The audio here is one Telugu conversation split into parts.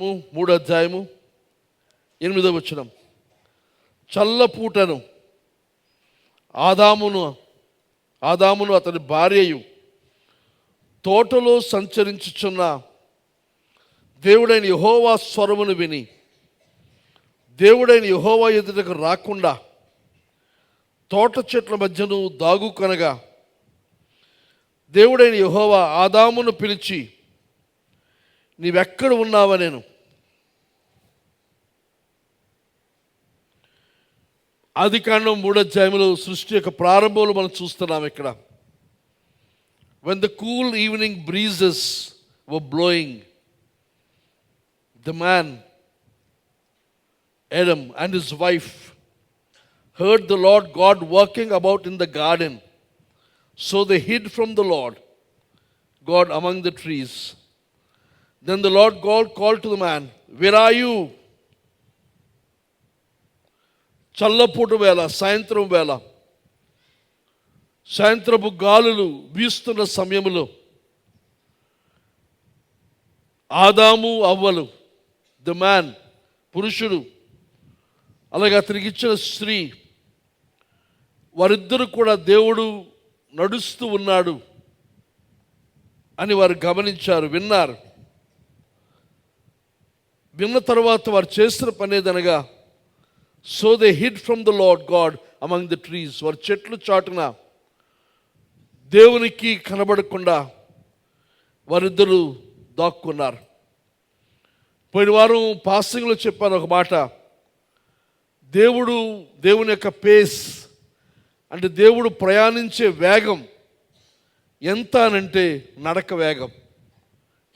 3వ అధ్యాయము 8వ వచనం. చల్లపూటను ఆదామును అతని భార్యయు తోటలో సంచరించుచున్న దేవుడైన యెహోవా స్వరమును విని దేవుడైన యెహోవా ఎదుటకు రాకుండా తోట చెట్ల మధ్యను దాగుకొనగా దేవుడైన యెహోవా ఆదామును పిలిచి, నీవెక్కడ ఉన్నావనెను. ఆదికాండం 3వ అధ్యాయంలో సృష్టి యొక్క ప్రారంభంలో మనం చూస్తున్నాం. ఇక్కడ when the cool evening breezes were blowing, the man Adam and his wife heard the Lord God working about in the garden, so they hid from the Lord God among the trees. Then the Lord God called to the man, where are you? చల్లపూట వేళ, సాయంత్రం వేళ, సాయంత్రపు గాలులు వీస్తున్న సమయంలో ఆదాము అవ్వలు, ద మ్యాన్, పురుషుడు, అలాగే అతనికి ఇచ్చిన స్త్రీ, వారిద్దరూ కూడా దేవుడు నడుస్తూ ఉన్నాడు అని వారు గమనించారు, విన్నారు. విన్న తర్వాత వారు చేసిన పని ఏదనగా, so they hid from the lord god among the trees. వారు చెట్లు చాటున దేవునికి కనబడకుండా వారిద్దరూ దాక్కున్నారు. పోయిన వారం పాసింగ్లో చెప్పాను ఒక మాట, దేవుని యొక్క పేస్ అంటే దేవుడు ప్రయాణించే వేగం ఎంత అనంటే నడక వేగం.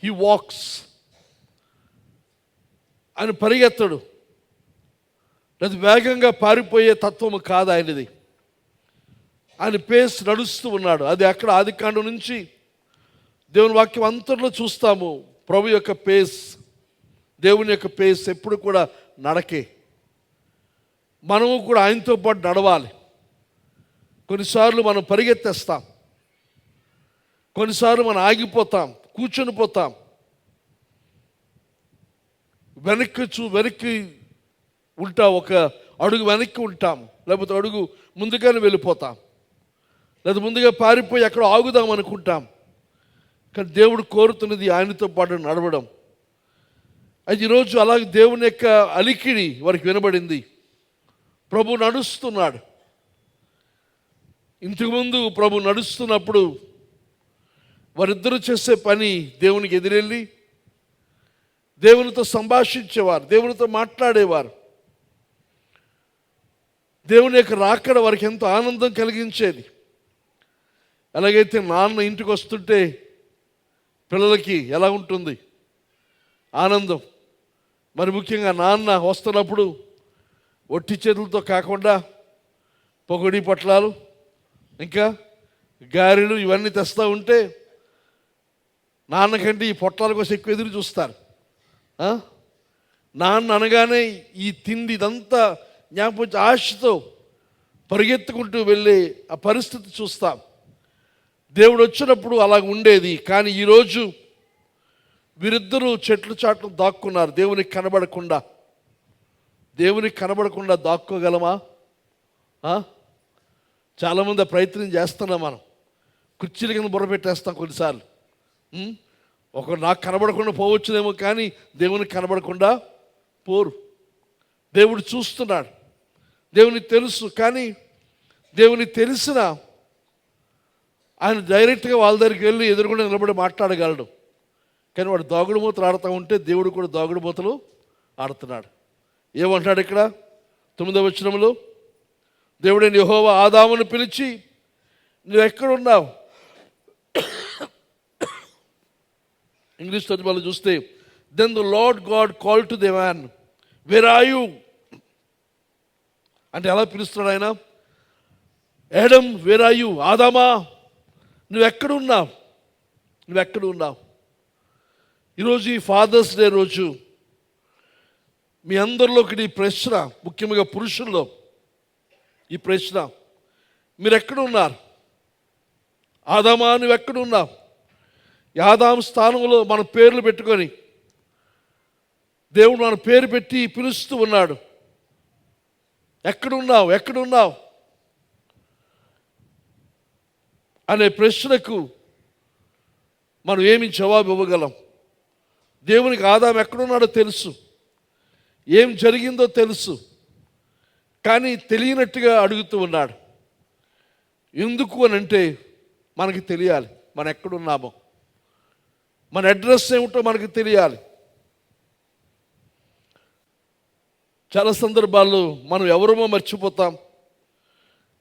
హీ వాక్స్, ఆయన పరిగెత్తడు, అది వేగంగా పారిపోయే తత్వము కాదు ఆయనది. ఆయన పేస్ నడుస్తూ ఉన్నాడు. అది అక్కడ ఆదికాండం నుంచి దేవుని వాక్యం అంతట్లో చూస్తాము. ప్రభు యొక్క పేస్, దేవుని యొక్క పేస్ ఎప్పుడు కూడా నడకే. మనము కూడా ఆయనతో పాటు నడవాలి. కొన్నిసార్లు మనం పరిగెత్తేస్తాం, కొన్నిసార్లు మనం ఆగిపోతాం, కూర్చొని పోతాం, వెనక్కి ఉంటాం, ఒక అడుగు వెనక్కి ఉంటాం, లేకపోతే అడుగు ముందుగానే వెళ్ళిపోతాం, లేదా ముందుగా పారిపోయి ఎక్కడ ఆగుదాం అనుకుంటాం. కానీ దేవుడు కోరుతున్నది ఆయనతో పాటు నడవడం. అది ఈరోజు అలాగే దేవుని యొక్క అలికిడి వారికి వినబడింది. ప్రభు నడుస్తున్నాడు. ఇంతకుముందు ప్రభు నడుస్తున్నప్పుడు వారిద్దరూ చేసే పని దేవునికి ఎదురెళ్ళి దేవునితో సంభాషించేవారు, దేవునితో మాట్లాడేవారు. దేవుని యొక్క రాకడ వారికి ఎంతో ఆనందం కలిగించేది. ఎలాగైతే నాన్న ఇంటికి వస్తుంటే పిల్లలకి ఎలా ఉంటుంది ఆనందం, మరి ముఖ్యంగా నాన్న వస్తున్నప్పుడు ఒట్టి చేతులతో కాకుండా పొగడి పొట్లాలు, ఇంకా గారెలు ఇవన్నీ తెస్తూ ఉంటే నాన్నకంటే ఈ పొట్లాల కోసం ఎక్కువ ఎదురు చూస్తారు. నాన్న అనగానే ఈ తిండి ఇదంతా జ్ఞాపకం ఆశతో పరిగెత్తుకుంటూ వెళ్ళే ఆ పరిస్థితి చూస్తాం. దేవుడు వచ్చినప్పుడు అలా ఉండేది. కానీ ఈరోజు వీరిద్దరూ చెట్లు చాట్లు దాక్కున్నారు, దేవునికి కనబడకుండా. దేవునికి కనబడకుండా దాక్కోగలమా? చాలామంది ప్రయత్నం చేస్తున్నాం. మనం కుర్చీల కింద బుర్ర పెట్టేస్తాం కొన్నిసార్లు. నాకు కనబడకుండా పోవచ్చునేమో, కానీ దేవునికి కనబడకుండా పోరు. దేవుడు చూస్తున్నాడు, దేవునికి తెలుసు. కానీ దేవునికి తెలిసిన ఆయన డైరెక్ట్గా వాళ్ళ దగ్గరికి వెళ్ళి ఎదురుకుండా నిలబడి మాట్లాడగలడు. కానీ వాడు దాగుడు మూతలు ఆడుతూ ఉంటే దేవుడు కూడా దాగుడు మూతలు ఆడుతున్నాడు. ఏమంటాడు ఇక్కడ 9వ వచనంలో, దేవుడైన యెహోవా ఆదామును పిలిచి, నువ్వు ఎక్కడున్నావు? ఇంగ్లీష్ తర్జుమాలో చూస్తే, then the lord god call to the man, where are you? అంటే ఎలా పిలుస్తున్నాడు ఆయన? Adam, where are you? ఆదామా, నువ్వెక్కడున్నావు? ఈరోజు ఈ ఫాదర్స్ డే రోజు మీ అందరిలోకి ఈ ప్రశ్న, ముఖ్యంగా పురుషుల్లో ఈ ప్రశ్న, మీరు ఎక్కడున్నారు? ఆదామా, నువ్వెక్కడ ఉన్నావు? ఆదాము స్థానంలో మన పేర్లు పెట్టుకొని, దేవుడు మన పేరు పెట్టి పిలుస్తూ ఉన్నాడు. ఎక్కడున్నావు, ఎక్కడున్నావు అనే ప్రశ్నకు మనం ఏమి జవాబు ఇవ్వగలం? దేవునికి ఆదాము ఎక్కడున్నాడో తెలుసు, ఏం జరిగిందో తెలుసు, కానీ తెలియనట్టుగా అడుగుతూ ఉన్నాడు. ఎందుకు అని అంటే మనకి తెలియాలి మనం ఎక్కడున్నామో, మన అడ్రస్ ఏమిటో మనకి తెలియాలి. చాలా సందర్భాల్లో మనం ఎవరమో మర్చిపోతాం,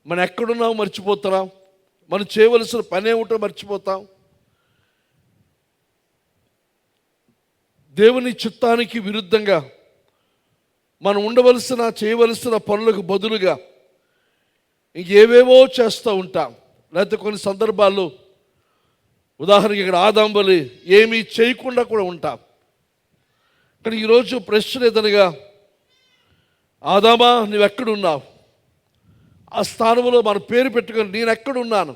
మనం ఎక్కడున్నామో మర్చిపోతున్నాం, మనం చేయవలసిన పని ఏమిటో మర్చిపోతాం. దేవుని చిత్తానికి విరుద్ధంగా మనం ఉండవలసిన చేయవలసిన పనులకు బదులుగా ఇంకేవేవో చేస్తూ ఉంటాం. లేకపోతే కొన్ని సందర్భాల్లో ఉదాహరణకి ఇక్కడ ఆదాము వలె ఏమీ చేయకుండా కూడా ఉంటాం. కానీ ఈరోజు ప్రశ్న ఏదనగా, ఆదామా నువ్వెక్కడున్నావు? ఆ స్థానంలో మన పేరు పెట్టుకొని నేను ఎక్కడున్నాను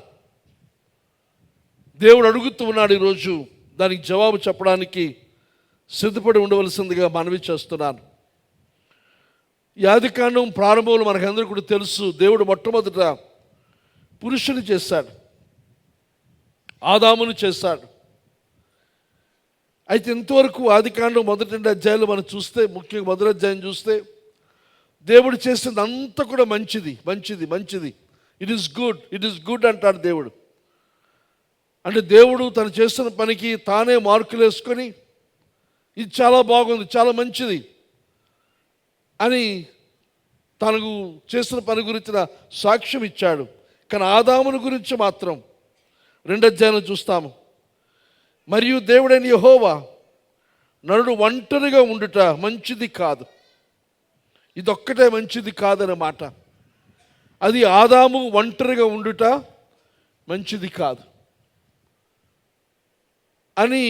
దేవుడు అడుగుతూ ఉన్నాడు. ఈరోజు దానికి జవాబు చెప్పడానికి సిద్ధపడి ఉండవలసిందిగా మనవి చేస్తున్నాను. ఈ ఆదికాండం ప్రారంభంలో మనకందరూ కూడా తెలుసు, దేవుడు మొట్టమొదట పురుషుని చేశాడు, ఆదామును చేశాడు. అయితే ఇంతవరకు ఆదికాండం మొదటి 2 అధ్యాయాలు మనం చూస్తే, ముఖ్యంగా మొదటి అధ్యాయం చూస్తే, దేవుడు చేసింది అంతా కూడా మంచిది మంచిది మంచిది, ఇట్ ఈస్ గుడ్ అంటాడు దేవుడు. అంటే దేవుడు తను చేస్తున్న పనికి తానే మార్కులు వేసుకొని ఇది చాలా బాగుంది, చాలా మంచిది అని తనకు చేసిన పని గురించిన సాక్ష్యం ఇచ్చాడు. కానీ ఆదాముని గురించి మాత్రం 2 అధ్యాయంలో చూస్తాము. మరియు దేవుడైన యెహోవా నరుడు ఒంటరిగా ఉండుట మంచిది కాదు, ఇదొక్కటే మంచిది కాదనే మాట. అది ఆదాము ఒంటరిగా ఉండుట మంచిది కాదు అని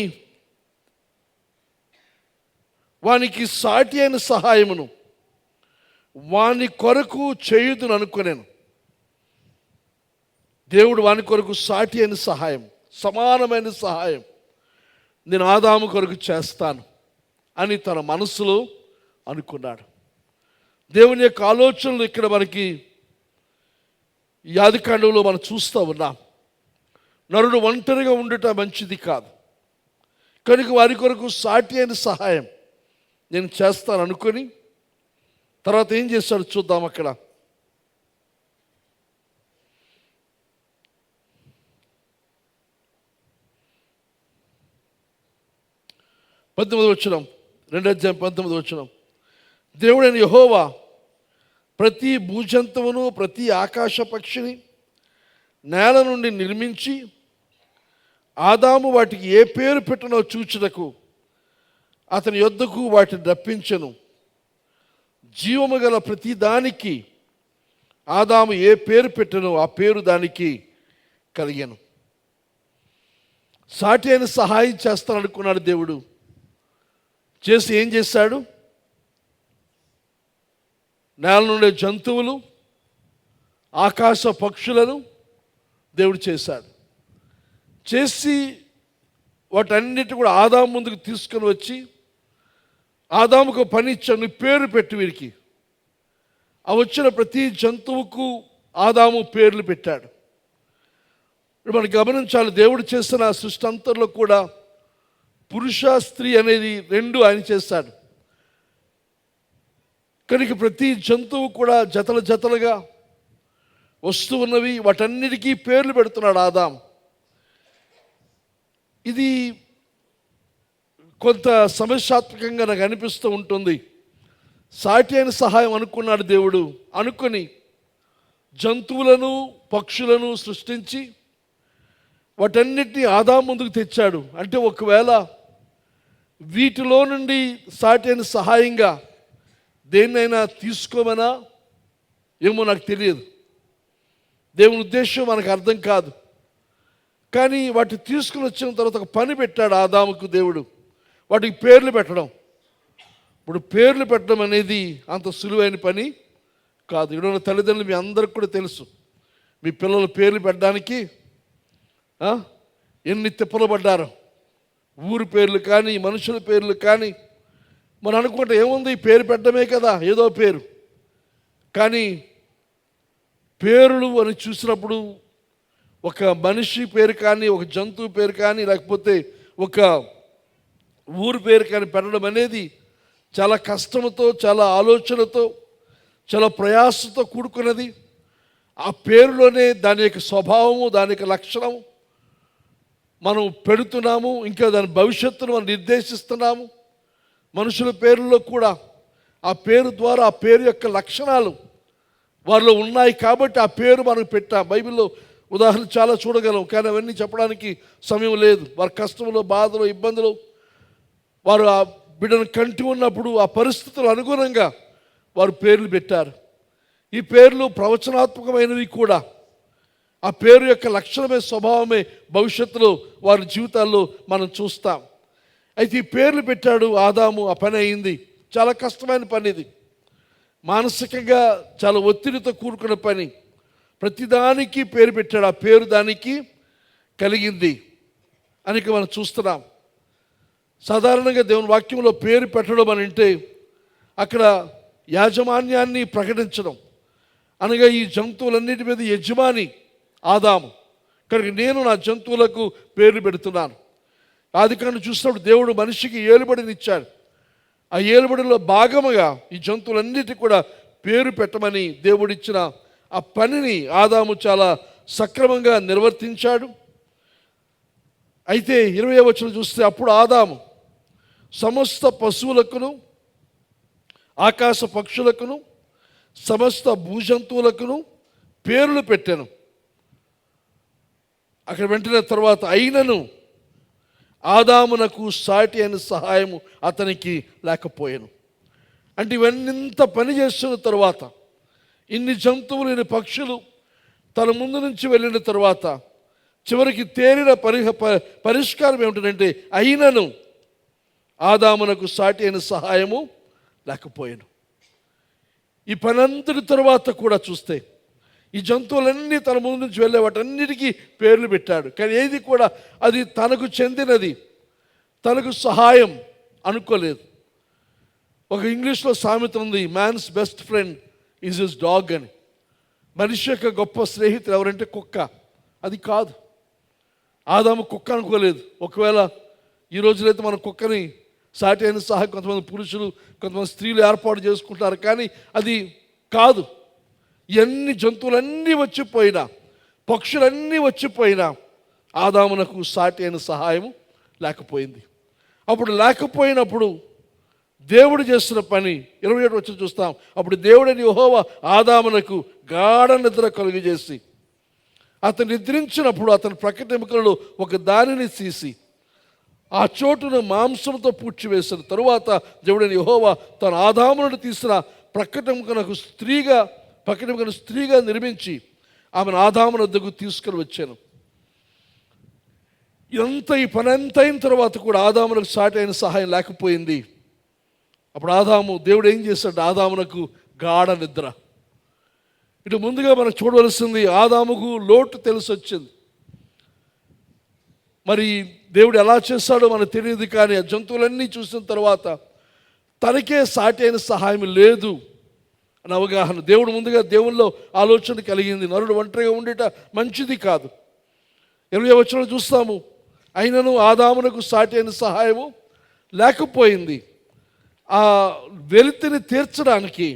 వానికి సాటి అయిన సహాయమును వాని కొరకు చేయుదును అనుకునేను. దేవుడు వాని కొరకు సాటి అయిన సహాయం, సమానమైన సహాయం నేను ఆదాము కొరకు చేస్తాను అని తన మనసులో అనుకున్నాడు. దేవుని యొక్క ఆలోచనలు ఇక్కడ మనకి ఈ ఆదికాండంలో మనం చూస్తూ ఉన్నాం. నరుడు ఒంటరిగా ఉండుట మంచిది కాదు కనుక వారి కొరకు సాటి అయిన సహాయం నేను చేస్తాను అనుకొని తర్వాత ఏం చేస్తాడు చూద్దాం. అక్కడ వచనం, 2 అధ్యాయం 19 వచనం, దేవుడైన యెహోవా ప్రతి భూజంతువును ప్రతి ఆకాశ పక్షిని నేల నుండి నిర్మించి ఆదాము వాటికి ఏ పేరు పెట్టనో చూచుటకు అతని యొద్దకు వాటిని రప్పించెను. జీవము గల ప్రతి దానికి ఆదాము ఏ పేరు పెట్టెనో ఆ పేరు దానికి కలిగెను. సాటి అయిన సహాయం చేస్తాననుకున్నాడు దేవుడు. చేసి ఏం చేశాడు? నేల నుండే జంతువులు ఆకాశ పక్షులను దేవుడు చేశాడు. చేసి వాటన్నిటి కూడా ఆదాము ముందుకు తీసుకొని వచ్చి ఆదాముకు పని ఇచ్చాను, నువ్వు పేరు పెట్టు వీరికి. ఆ వచ్చిన ప్రతి జంతువుకు ఆదాము పేర్లు పెట్టాడు. ఇప్పుడు మనం గమనించాలి, దేవుడు చేసిన సృష్టి అంతలో కూడా పురుష స్త్రీ అనేది 2 ఆయన చేశాడు. కనుక ప్రతి జంతువు కూడా జతలు జతలుగా వస్తూ ఉన్నవి, వాటన్నిటికీ పేర్లు పెడుతున్నాడు ఆదాం. ఇది కొంత సమస్యాత్మకంగా నాకు అనిపిస్తూ ఉంటుంది. సాటి అయిన సహాయం అనుకున్నాడు దేవుడు. అనుకొని జంతువులను పక్షులను సృష్టించి వాటన్నిటిని ఆదాము ముందుకు తెచ్చాడు. అంటే ఒకవేళ వీటిలో నుండి సాటి అయిన సహాయంగా దేన్నైనా తీసుకోమనా ఏమో నాకు తెలియదు. దేవుని ఉద్దేశం మనకు అర్థం కాదు. కానీ వాటిని తీసుకుని వచ్చిన తర్వాత ఒక పని పెట్టాడు ఆదాముకు దేవుడు, వాటికి పేర్లు పెట్టడం. ఇప్పుడు పేర్లు పెట్టడం అనేది అంత సులువైన పని కాదు. ఇక్కడ తల్లిదండ్రులు మీ అందరికి కూడా తెలుసు, మీ పిల్లల పేర్లు పెట్టడానికి ఎన్ని తిప్పలు పడ్డారో. ఊరి పేర్లు కానీ మనుషుల పేర్లు కానీ మనం అనుకుంటే ఏముంది, పేరు పెట్టడమే కదా, ఏదో పేరు. కానీ పేర్లు అని చూసినప్పుడు ఒక మనిషి పేరు కానీ, ఒక జంతువు పేరు కానీ, లేకపోతే ఒక ఊరు పేరు కానీ పెట్టడం అనేది చాలా కష్టంతో, చాలా ఆలోచనతో, చాలా ప్రయాసతో కూడుకున్నది. ఆ పేరులోనే దాని యొక్క స్వభావము, దాని యొక్క లక్షణము మనం పెడుతున్నాము. ఇంకా దాని భవిష్యత్తును మనం నిర్దేశిస్తున్నాము. మనుషుల పేర్లలో కూడా ఆ పేరు ద్వారా ఆ పేరు యొక్క లక్షణాలు వారిలో ఉన్నాయి కాబట్టి ఆ పేరు మనం పెట్టాం. బైబిల్లో ఉదాహరణ చాలా చూడగలం, కానీ అవన్నీ చెప్పడానికి సమయం లేదు. వారి కష్టంలో, బాధలో, ఇబ్బందులు వారు ఆ బిడ్డను కంటి ఉన్నప్పుడు ఆ పరిస్థితులు అనుగుణంగా వారు పేర్లు పెట్టారు. ఈ పేర్లు ప్రవచనాత్మకమైనవి కూడా. ఆ పేరు యొక్క లక్షణమే, స్వభావమే భవిష్యత్తులో వారి జీవితాల్లో మనం చూస్తాం. అయితే ఈ పేర్లు పెట్టాడు ఆదాము. ఆ పని అయింది. చాలా కష్టమైన పని ఇది. మానసికంగా చాలా ఒత్తిడితో కూడుకున్న పని. ప్రతిదానికి పేరు పెట్టాడు. ఆ పేరు దానికి కలిగింది అని మనం చూస్తున్నాం. సాధారణంగా దేవుని వాక్యంలో పేరు పెట్టడం అని అంటే అక్కడ యాజమాన్యాన్ని ప్రకటించడం, అనగా ఈ జంతువులన్నిటి మీద యజమాని ఆదాము కనుక నేను నా జంతువులకు పేర్లు పెడుతున్నాను. ఆదికాండం చూసినప్పుడు దేవుడు మనిషికి ఏలుబడినిచ్చాడు. ఆ ఏలుబడిలో భాగముగా ఈ జంతువులన్నిటికీ కూడా పేరు పెట్టమని దేవుడిచ్చిన ఆ పనిని ఆదాము చాలా సక్రమంగా నిర్వర్తించాడు. అయితే 20వ వచనం చూస్తే అప్పుడు ఆదాము సమస్త పశువులకును, ఆకాశ పక్షులకును, సమస్త భూజంతువులకును పేర్లు పెట్టాను. అక్కడ వెంటనే తర్వాత అయినను ఆదామునకు సాటి అయిన సహాయము అతనికి లేకపోయాను. అంటే ఇవన్నీ ఇంత పని చేస్తున్న తర్వాత, ఇన్ని జంతువులు, ఇన్ని పక్షులు తన ముందు నుంచి వెళ్ళిన తర్వాత చివరికి తేలిన పరిష్కారం ఏమిటంటే అయినను ఆదామునకు సాటి అయిన సహాయము లేకపోయాను. ఈ పనంతటి తర్వాత కూడా చూస్తే ఈ జంతువులన్నీ తన ముందు నుంచి వెళ్ళే వాటన్నిటికీ పేర్లు పెట్టాడు. కానీ ఏది కూడా అది తనకు చెందినది, తనకు సహాయం అనుకోలేదు. ఒక ఇంగ్లీష్లో సామెత ఉంది, man's best friend is his dog అని. మనిషి యొక్క గొప్ప స్నేహితుడు ఎవరంటే కుక్క. అది కాదు. ఆదాము కుక్క అనుకోలేదు. ఒకవేళ ఈ రోజులైతే మన కుక్కని సాటి అయిన సహాయం కొంతమంది పురుషులు, కొంతమంది స్త్రీలు ఏర్పాటు చేసుకుంటారు. కానీ అది కాదు. ఎన్ని జంతువులన్నీ వచ్చిపోయినా, పక్షులన్నీ వచ్చిపోయినా ఆదామునకు సాటి అయిన సహాయం లేకపోయింది. అప్పుడు లేకపోయినప్పుడు దేవుడు చేస్తున్న పని 27 వచ్చి చూస్తాం. అప్పుడు దేవుడని యెహోవా ఆదామునకు గాఢ నిద్ర కలుగజేసి అతను నిద్రించినప్పుడు అతని ప్రక్కట ఎముకలలో ఒక దానిని తీసి ఆ చోటును మాంసంతో పూడ్చివేసిన తరువాత దేవుడని యెహోవా తన ఆదామును తీసిన ప్రక్కట ఎముకనకు స్త్రీగా నిర్మించి ఆమెను ఆదామున వద్దకు తీసుకుని వచ్చాను. ఈ పని అంత అయిన తర్వాత కూడా ఆదామునకు సాటి అయిన సహాయం లేకపోయింది. అప్పుడు దేవుడు ఏం చేశాడు? ఆదామునకు గాఢ నిద్ర. ఇటు ముందుగా మనం చూడవలసింది, ఆదాముకు లోటు తెలిసి వచ్చింది. మరి దేవుడు ఎలా చేశాడో మనకు తెలియదు. కానీ ఆ జంతువులన్నీ చూసిన తర్వాత తనకే సాటి అయిన సహాయం లేదు అని అవగాహన దేవుడు ముందుగా దేవుల్లో ఆలోచన కలిగింది. నరుడు ఒంటరిగా ఉండేట మంచిది కాదు. 20వ వచనంలో చూస్తాము, అయినను ఆదామునకు సాటి అయిన సహాయము లేకపోయింది. ఆ వెలితిని తీర్చడానికి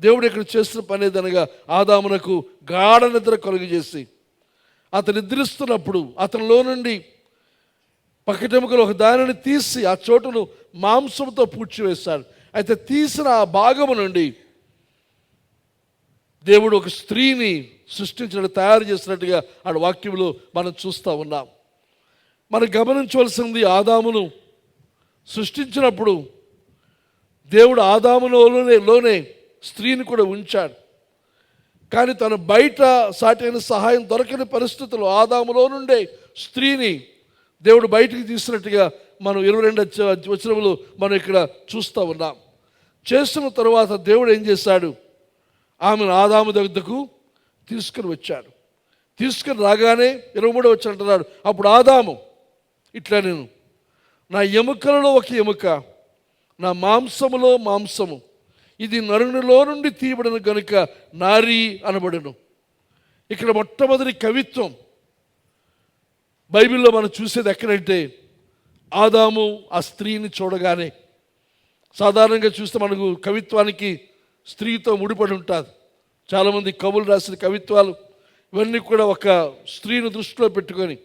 దేవుడు ఇక్కడ చేస్తున్న పని ఏదనగా ఆదామునకు గాఢ నిద్ర కలుగజేసి అతను నిద్రిస్తున్నప్పుడు అతనిలో నుండి పక్కటెముకలు ఒక దానిని తీసి ఆ చోటును మాంసంతో పూడ్చివేశాడు. అయితే తీసిన ఆ భాగము నుండి దేవుడు ఒక స్త్రీని సృష్టించినట్టు, తయారు చేసినట్టుగా ఆ వాక్యంలో మనం చూస్తూ ఉన్నాం. మనం గమనించవలసింది, ఆదామును సృష్టించినప్పుడు దేవుడు ఆదాములోనే స్త్రీని కూడా ఉంచాడు. కానీ తను బయట సాటైన సహాయం దొరకని పరిస్థితులు ఆదాములో నుండే స్త్రీని దేవుడు బయటికి తీసినట్టుగా మనం 22వ వచనంలో మనం ఇక్కడ చూస్తూ ఉన్నాం. చేస్తున్న తర్వాత దేవుడు ఏం చేశాడు? ఆమెను ఆదాము దగ్గరకు తీసుకుని వచ్చాడు. తీసుకుని రాగానే 23వ వచనం అంటున్నాడు, అప్పుడు ఆదాము ఇట్లా, నేను నా ఎముకలలో ఒక ఎముక, నా మాంసములో మాంసము, ఇది నరునిలో నుండి తీయబడిన గనుక నారీ అనబడును. ఇక్కడ మొట్టమొదటి కవిత్వం బైబిల్లో మనం చూసేది ఎక్కడంటే ఆదాము ఆ స్త్రీని చూడగానే. సాధారణంగా చూస్తే మనకు కవిత్వానికి స్త్రీతో ముడిపడి ఉంటుంది. చాలామంది కవులు రాసిన కవిత్వాలు ఇవన్నీ కూడా ఒక స్త్రీని దృష్టిలో పెట్టుకొని,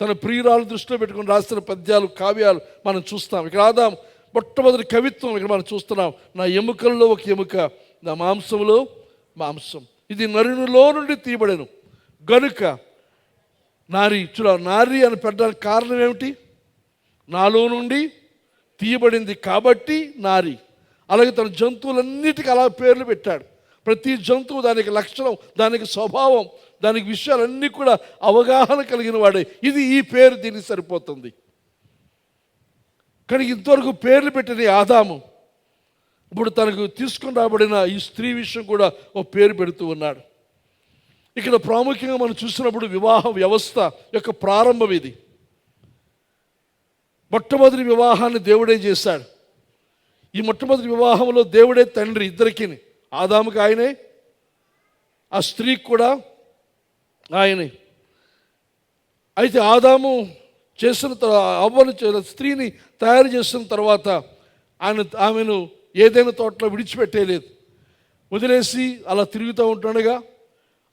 తన ప్రియురాలు దృష్టిలో పెట్టుకొని రాసిన పద్యాలు, కావ్యాలు మనం చూస్తాం. ఇక్కడ ఆదాం మొట్టమొదటి కవిత్వం ఇక్కడ మనం చూస్తున్నాం. నా ఎముకల్లో ఒక ఎముక, నా మాంసంలో మాంసం, ఇది నరునిలో నుండి తీయబడెను గనుక నారీ. నారీ అని పెట్టడానికి కారణం ఏమిటి? నాలో నుండి తీయబడింది కాబట్టి నారీ. అలాగే తన జంతువులన్నిటికీ అలా పేర్లు పెట్టాడు. ప్రతి జంతువు దానికి లక్షణం, దానికి స్వభావం, దానికి విషయాలన్నీ కూడా అవగాహన కలిగిన వాడే. ఇది ఈ పేరు దీనికి సరిపోతుంది. కానీ ఇంతవరకు పేర్లు పెట్టిన ఆదాము ఇప్పుడు తనకు తీసుకుని రాబడిన ఈ స్త్రీ విషయం కూడా ఓ పేరు పెడుతూ ఉన్నాడు. ఇక్కడ ప్రాముఖ్యంగా మనం చూసినప్పుడు వివాహ వ్యవస్థ యొక్క ప్రారంభం ఇది. మొట్టమొదటి వివాహాన్ని దేవుడే చేశాడు. ఈ మొట్టమొదటి వివాహంలో దేవుడే తండ్రి ఇద్దరికి. ఆదాముకి ఆయనే, ఆ స్త్రీకి కూడా ఆయనే. అయితే ఆదాము చేసిన అవ్వను స్త్రీని తయారు చేసిన తర్వాత ఆమెను ఏదైనా తోటలో విడిచిపెట్టేయలేదు, వదిలేసి అలా తిరుగుతూ ఉంటుండగా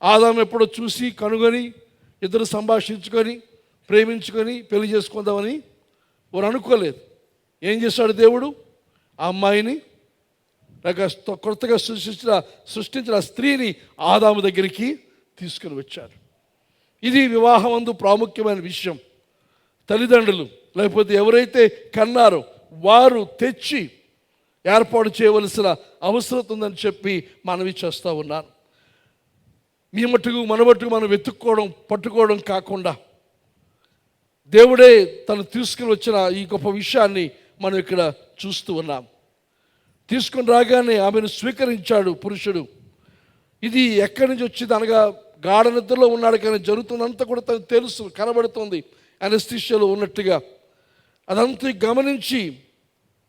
ఆదాము ఎప్పుడో చూసి కనుగొని ఇద్దరు సంభాషించుకొని ప్రేమించుకొని పెళ్లి చేసుకుందామని వారు అనుకోలేదు. ఏం చేశాడు దేవుడు? ఆ అమ్మాయిని, కొత్తగా సృష్టించిన స్త్రీని ఆదాము దగ్గరికి తీసుకుని వచ్చారు. ఇది వివాహమందు ప్రాముఖ్యమైన విషయం. తల్లిదండ్రులు లేకపోతే ఎవరైతే కన్నారో వారు తెచ్చి ఏర్పాటు చేయవలసిన అవసరం ఉందని చెప్పి మనవి చేస్తూ ఉన్నాను. మీ మట్టుకు మన మట్టుకు మనం వెతుక్కోవడం పట్టుకోవడం కాకుండా దేవుడే తను తీసుకుని వచ్చిన ఈ గొప్ప విషయాన్ని మనం ఇక్కడ చూస్తూ ఉన్నాం. తీసుకుని రాగానే ఆమెను స్వీకరించాడు పురుషుడు. ఇది ఎక్కడి నుంచి వచ్చింది అనగా గాఢ నిద్రలో ఉన్నాడు, కానీ జరుగుతున్నంతా కూడా తనకు తెలుసు, కనబడుతుంది అనస్థిషియాలో ఉన్నట్టుగా. అదంతా గమనించి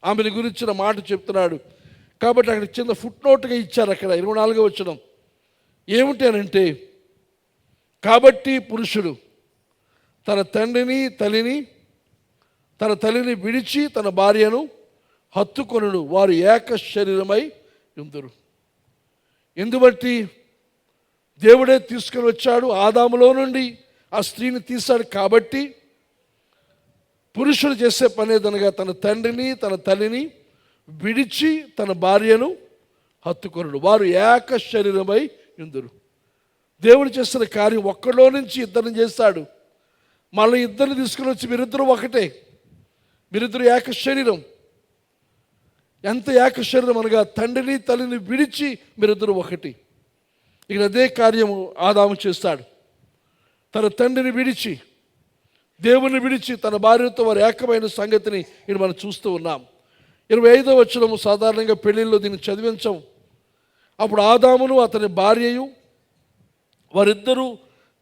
ఆమెను గురించిన మాట చెప్తున్నాడు. కాబట్టి అక్కడ చిన్న ఫుట్ నోట్గా ఇచ్చారు అక్కడ 24వ వచనం. ఏమిటి అనంటే, కాబట్టి పురుషుడు తన తల్లిని విడిచి తన భార్యను హత్తుకొనుడు, వారు ఏక శరీరమై ఉందురు. ఎందుబట్టి దేవుడే తీసుకుని వచ్చాడు, ఆదాములో నుండి ఆ స్త్రీని తీశాడు. కాబట్టి పురుషుడు చేసే పని ఏదనగా తన తల్లిని విడిచి తన భార్యను హత్తుకొనుడు, వారు ఏక శరీరమై ఉందురు. దేవుడు చేస్తున్న కార్యం ఒక్కడిలో నుంచి ఇద్దరిని చేస్తాడు. మళ్ళీ ఇద్దరిని తీసుకుని వచ్చి మీరిద్దరూ ఒకటే, మీరిద్దరు ఏక శరీరం. ఎంత ఏక శరీరం అనగా తల్లిని విడిచి మీరిద్దరు ఒకటి. ఇక్కడ అదే కార్యము ఆదాము చేస్తాడు. తన తండ్రిని విడిచి, దేవుని విడిచి తన భార్యతో వారు ఏకమైన సంగతిని ఇక్కడ మనం చూస్తూ ఉన్నాం. 25వ వచనము సాధారణంగా పెళ్ళిళ్ళలో దీన్ని చదివించం. అప్పుడు ఆదామును అతని భార్యయు వారిద్దరూ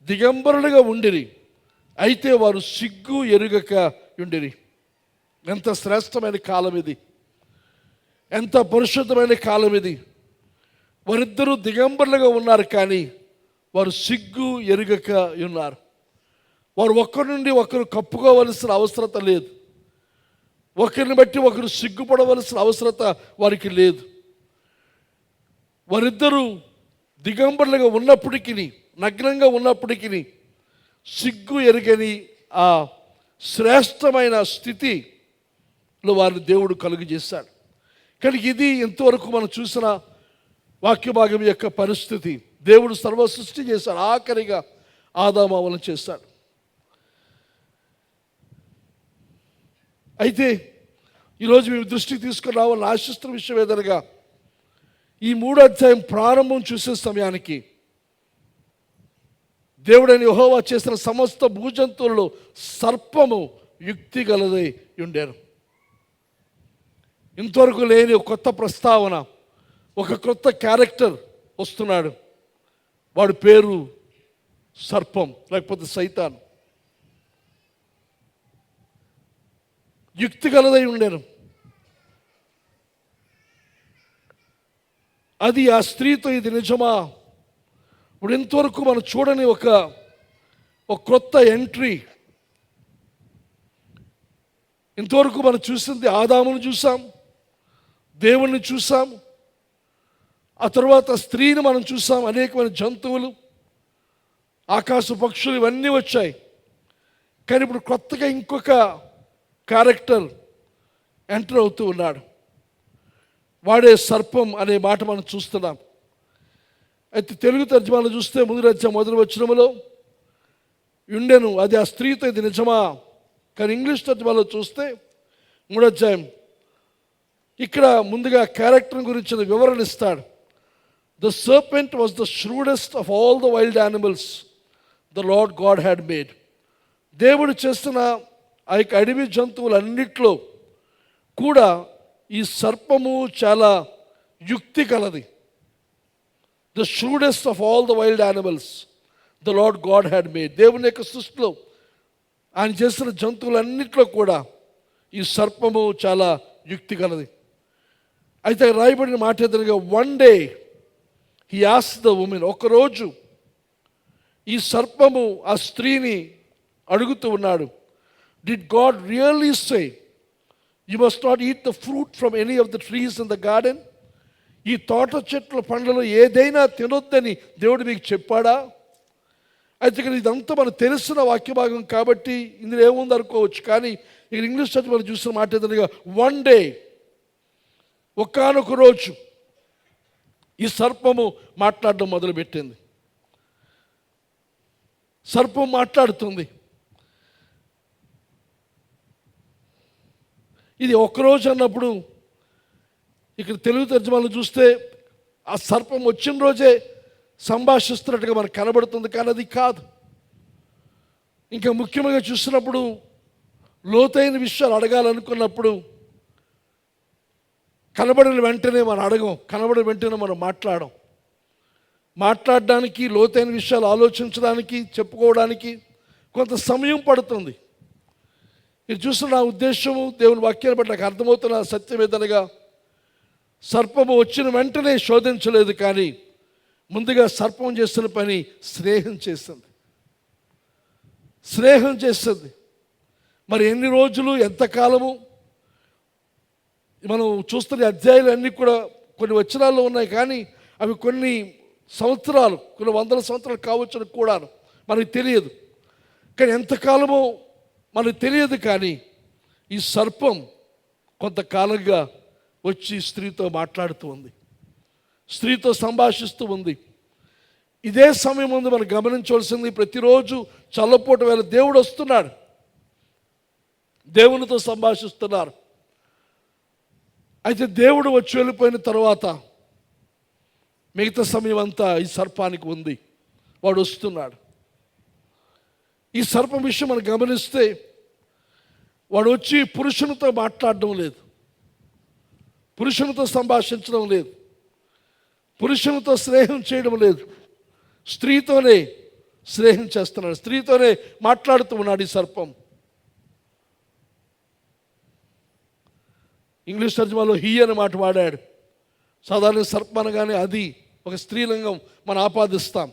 దిగంబరులుగా ఉండిరి, అయితే వారు సిగ్గు ఎరుగక ఉండిరి. ఎంత శ్రేష్టమైన కాలం ఇది, ఎంత పరిశుద్ధమైన కాలం ఇది. వారిద్దరూ దిగంబరులుగా ఉన్నారు, కానీ వారు సిగ్గు ఎరుగక ఉన్నారు. వారు ఒకరి నుండి ఒకరు కప్పుకోవలసిన అవసరత లేదు, ఒకరిని బట్టి ఒకరు సిగ్గుపడవలసిన అవసరత వారికి లేదు. వారిద్దరూ దిగంబరులుగా ఉన్నప్పటికీ, నగ్నంగా ఉన్నప్పటికీ సిగ్గు ఎరుగని ఆ శ్రేష్టమైన స్థితిలో వారిని దేవుడు కలుగు చేశాడు. కానీ ఇది ఇంతవరకు మనం చూసిన వాక్య భాగం యొక్క పరిస్థితి. దేవుడు సర్వ సృష్టి చేశాడు, ఆఖరిగా ఆదాము అవ్వలను చేశాడు. అయితే ఈరోజు మేము దృష్టికి తీసుకుని రావాలని ఆశిస్తున్న విషయం ఏదనగా, ఈ 3వ అధ్యాయం ప్రారంభం చూసే సమయానికి దేవుడైన యెహోవా చేసిన సమస్త భూజంతువుల్లో సర్పము యుక్తి గలదై ఉండేను. ఇంతవరకు లేని ఒక కొత్త ప్రస్తావన, ఒక కొత్త క్యారెక్టర్ వస్తున్నాడు. వాడి పేరు సర్పం, లేకపోతే సైతాన్. యుక్తి గలదై ఉండేను. అది ఆ స్త్రీతో ఇది నిజమా? ఇప్పుడు ఇంతవరకు మనం చూడని ఒక క్రొత్త ఎంట్రీ. ఇంతవరకు మనం చూసింది ఆదామును చూసాం, దేవుణ్ణి చూసాం, ఆ తర్వాత స్త్రీని మనం చూసాం, అనేకమైన జంతువులు, ఆకాశ పక్షులు ఇవన్నీ వచ్చాయి. కానీ ఇప్పుడు కొత్తగా ఇంకొక క్యారెక్టర్ ఎంటర్ అవుతూ ఉన్నాడు. వాడే సర్పం అనే మాట మనం చూస్తున్నాం. అయితే తెలుగు తర్జుమాలో చూస్తే మొదటి వచనములో ఉండెను, అది ఆ స్త్రీతో ఇది నిజమా. కానీ ఇంగ్లీష్ తర్జుమాలో చూస్తే 3వ అధ్యాయం ఇక్కడ ముందుగా క్యారెక్టర్ గురించిన వివరణ ఇస్తాడు. The serpent was the shrewdest of all the wild animals the Lord God had made. దేవుడు చేస్తున్న ఆ యొక్క అడవి జంతువులన్నిట్లో కూడా ఈ సర్పము చాలా యుక్తి కలది. The shrewdest of all the wild animals the Lord God had made. దేవుని యొక్క సృష్టిలో ఆయన చేసిన జంతువులన్నిట్లో కూడా ఈ సర్పము చాలా యుక్తి కలది. అయితే రాయబడిన మాట ఎదురుగా one day he asked the women, ఒకరోజు ఈ సర్పము ఆ స్త్రీని అడుగుతూ ఉన్నాడు, did God really say you must not eat the fruit from any of the trees in the garden? ఈ తోట చెట్ల పండ్లలో ఏదైనా తినొద్దని దేవుడు మీకు చెప్పాడా? అయితే ఇక్కడ ఇదంతా మనకు తెలిసిన వాక్య భాగం కాబట్టి ఇందులో ఏముంది అనుకోవచ్చు. కానీ ఇక్కడ ఇంగ్లీష్ చదివి మనం చూసిన మాట ఏంటనగా వన్ డే, ఒకానొక రోజు ఈ సర్పము మాట్లాడడం మొదలుపెట్టింది. సర్పం మాట్లాడుతుంది. ఇది ఒక్కరోజు అన్నప్పుడు ఇక్కడ తెలుగు తర్జుమాలో చూస్తే ఆ సర్పం వచ్చిన రోజే సంభాషిస్తున్నట్టుగా మనకు కనబడుతుంది, కానీ అది కాదు. ఇంకా ముఖ్యంగా చూసినప్పుడు లోతైన విషయాలు అడగాలనుకున్నప్పుడు కనబడిన వెంటనే మనం అడగం, కనబడిన వెంటనే మనం మాట్లాడడానికి, లోతైన విషయాలు ఆలోచించడానికి, చెప్పుకోవడానికి కొంత సమయం పడుతుంది. ఇది చూసిన నా ఉద్దేశము, దేవుని వాక్యాన్ని బట్టి నాకు అర్థమవుతున్న సత్యం ఏదనగా, సర్పము వచ్చిన వెంటనే శోధించలేదు, కానీ ముందుగా సర్పం చేస్తున్న పని స్నేహం చేస్తుంది. మరి ఎన్ని రోజులు, ఎంతకాలము? మనం చూస్తున్న అధ్యాయాలు అన్నీ కూడా కొన్ని వచనాల్లో ఉన్నాయి, కానీ అవి కొన్ని సంవత్సరాలు, కొన్ని వందల సంవత్సరాలు కావచ్చని కూడా మనకు తెలియదు. కానీ ఎంతకాలమో మనకు తెలియదు. కానీ ఈ సర్పం కొంతకాలంగా వచ్చి స్త్రీతో మాట్లాడుతూ ఉంది, స్త్రీతో సంభాషిస్తూ ఉంది. ఇదే సమయం ముందు మనం గమనించవలసింది, ప్రతిరోజు చల్లపూట వేళ దేవుడు వస్తున్నాడు, దేవునితో సంభాషిస్తున్నారు. అయితే దేవుడు వచ్చి వెళ్ళిపోయిన తర్వాత మిగతా సమయం అంతా ఈ సర్పానికి ఉంది, వాడు వస్తున్నాడు. ఈ సర్పం విషయం మనం గమనిస్తే వాడు వచ్చి పురుషునితో మాట్లాడడం లేదు, పురుషునితో సంభాషించడం లేదు, పురుషునితో స్నేహం చేయడం లేదు, స్త్రీతోనే స్నేహం చేస్తున్నాడు, స్త్రీతోనే మాట్లాడుతూ ఉన్నాడు ఈ సర్పం. ఇంగ్లీష్ తర్జుమాలో హీ అనే మాట వాడాడు. సాధారణ సర్పం అనగానే అది ఒక స్త్రీలింగం మనం ఆపాదిస్తాం,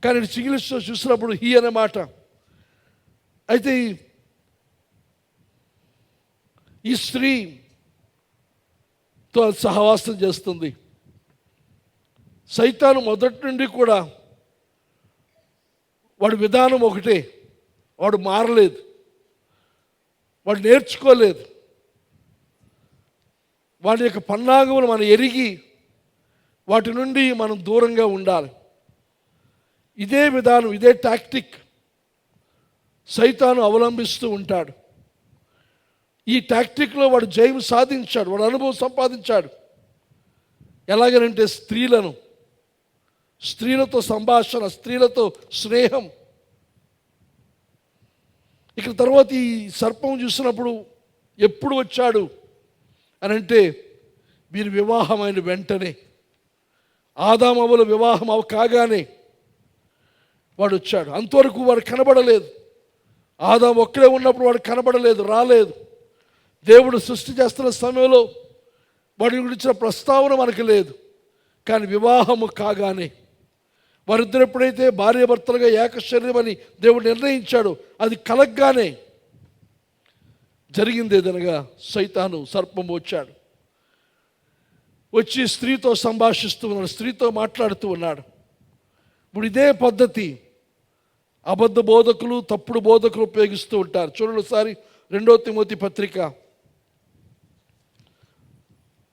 కానీ ఇంగ్లీష్లో చూసినప్పుడు హీ అనే మాట. అయితే ఈ స్త్రీతో సహవాసం చేస్తుంది. సైతాను మొదటి నుండి కూడా వాడి విధానం ఒకటే, వాడు మారలేదు, వాడు నేర్చుకోలేదు. వాడి యొక్క పన్నాగములు మనం ఎరిగి వాటి నుండి మనం దూరంగా ఉండాలి. ఇదే విధానం, ఇదే టాక్టిక్ సైతాను అవలంబిస్తూ ఉంటాడు. ఈ టాక్టిక్లో వాడు జయం సాధించాడు, వాడు అనుభవం సంపాదించాడు. ఎలాగనంటే స్త్రీలతో సంభాషణ, స్త్రీలతో స్నేహం. ఇక్కడ తర్వాత ఈ సర్పం చూసినప్పుడు ఎప్పుడు వచ్చాడు అని అంటే, వీరి వివాహమైన వెంటనే, ఆదామవుల వివాహం కాగానే వాడు వచ్చాడు. అంతవరకు వాడు కనబడలేదు. ఆదాము ఒక్కడే ఉన్నప్పుడు వాడు కనబడలేదు, రాలేదు. దేవుడు సృష్టి చేస్తున్న సమయంలో వాడి గురించిన ప్రస్తావన మనకు లేదు. కానీ వివాహము కాగానే వారిద్దరు ఎప్పుడైతే భార్యాభర్తలుగా ఏక శరీరం అని దేవుడు నిర్ణయించాడు, అది కలగ్గానే జరిగింది ఏదనగా సైతాను సర్పము వచ్చాడు. వచ్చి స్త్రీతో సంభాషిస్తూ ఉన్నాడు, స్త్రీతో మాట్లాడుతూ ఉన్నాడు. ఇప్పుడు ఇదే పద్ధతి అబద్ధ బోధకులు, తప్పుడు బోధకులు ఉపయోగిస్తూ ఉంటారు. చూడండి ఒకసారి 2 తిమోతి పత్రిక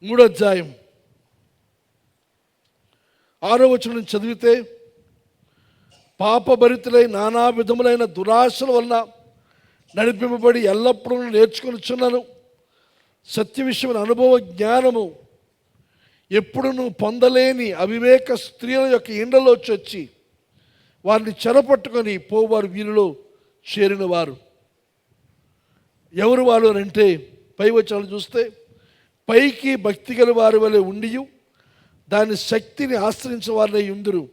3వ అధ్యాయం 6వ వచనం చదివితే, పాపభరితులై నానా విధములైన దురాశల వలన నడిపింపబడి ఎల్లప్పుడూ నేర్చుకొనిచున్నాను సత్య విషయమైన అనుభవ జ్ఞానము ఎప్పుడును పొందలేని అవివేక స్త్రీల యొక్క ఇండ్లలో వచ్చి వారిని చెరపట్టుకొని పోవారు వీరిలో చేరిన వారు. ఎవరు వాళ్ళు అని అంటే, పై వచనాలు చూస్తే, పైకి భక్తి గల వారి వలె ఉండియు దాని శక్తిని ఆశ్రయించిన వారిని ఉందురు,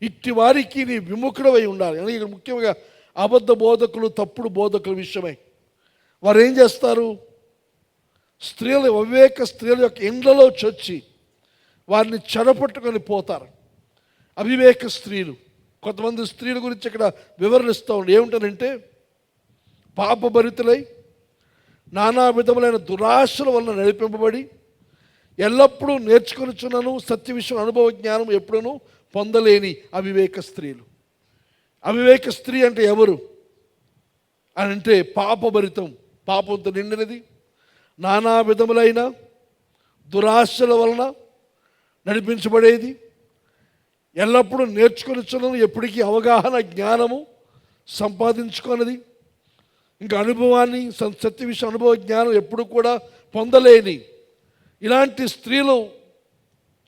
ఇట్టి వారికి నీ విముఖుడవై ఉండాలి. అని ఇక్కడ ముఖ్యంగా అబద్ధ బోధకులు, తప్పుడు బోధకుల విషయమై వారు ఏం చేస్తారు, స్త్రీల అవివేక స్త్రీల యొక్క ఇండ్లలో చొచ్చి వారిని చెరపట్టుకొని పోతారు. అవివేక స్త్రీలు, కొంతమంది స్త్రీల గురించి ఇక్కడ వివరణిస్తూ ఉండి ఏమిటనంటే, పాపభరితులై నానా విధములైన దురాశల వలన నడిపింపబడి ఎల్లప్పుడూ నేర్చుకొనిచున్నాను సత్య విషయం అనుభవ జ్ఞానం ఎప్పుడూ పొందలేని అవివేక స్త్రీలు. అవివేక స్త్రీ అంటే ఎవరు అని అంటే, పాపభరితం, పాపంతో నిండినది, నానా విధములైన దురాశల వలన నడిపించబడేది, ఎల్లప్పుడూ నేర్చుకొనిచున్నది, ఎప్పటికీ అవగాహన జ్ఞానము సంపాదించుకున్నది, ఇంకా అనుభవాన్ని సత్య విషయం అనుభవ జ్ఞానం ఎప్పుడు కూడా పొందలేని ఇలాంటి స్త్రీలు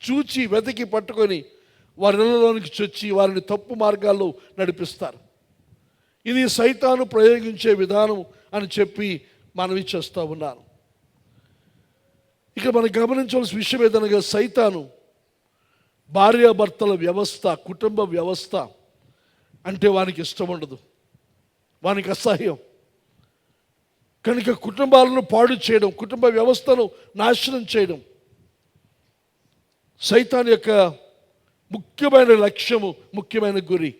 చూచి వెతికి పట్టుకొని వారి ఇళ్ళలోనికి చొచ్చి వారిని తప్పు మార్గాల్లో నడిపిస్తారు. ఇది సైతాను ప్రయోగించే విధానం అని చెప్పి మనవి చేస్తూ ఉన్నాను. ఇక మనం గమనించవలసిన విషయం ఏదనగా, సైతాను భార్యాభర్తల వ్యవస్థ, కుటుంబ వ్యవస్థ అంటే వానికి ఇష్టం ఉండదు, వానికి అసహ్యం. కనుక కుటుంబాలను పాడు చేయడం, కుటుంబ వ్యవస్థను నాశనం చేయడం సైతాన్ యొక్క ముఖ్యమైన లక్ష్యము, ముఖ్యమైన గురి.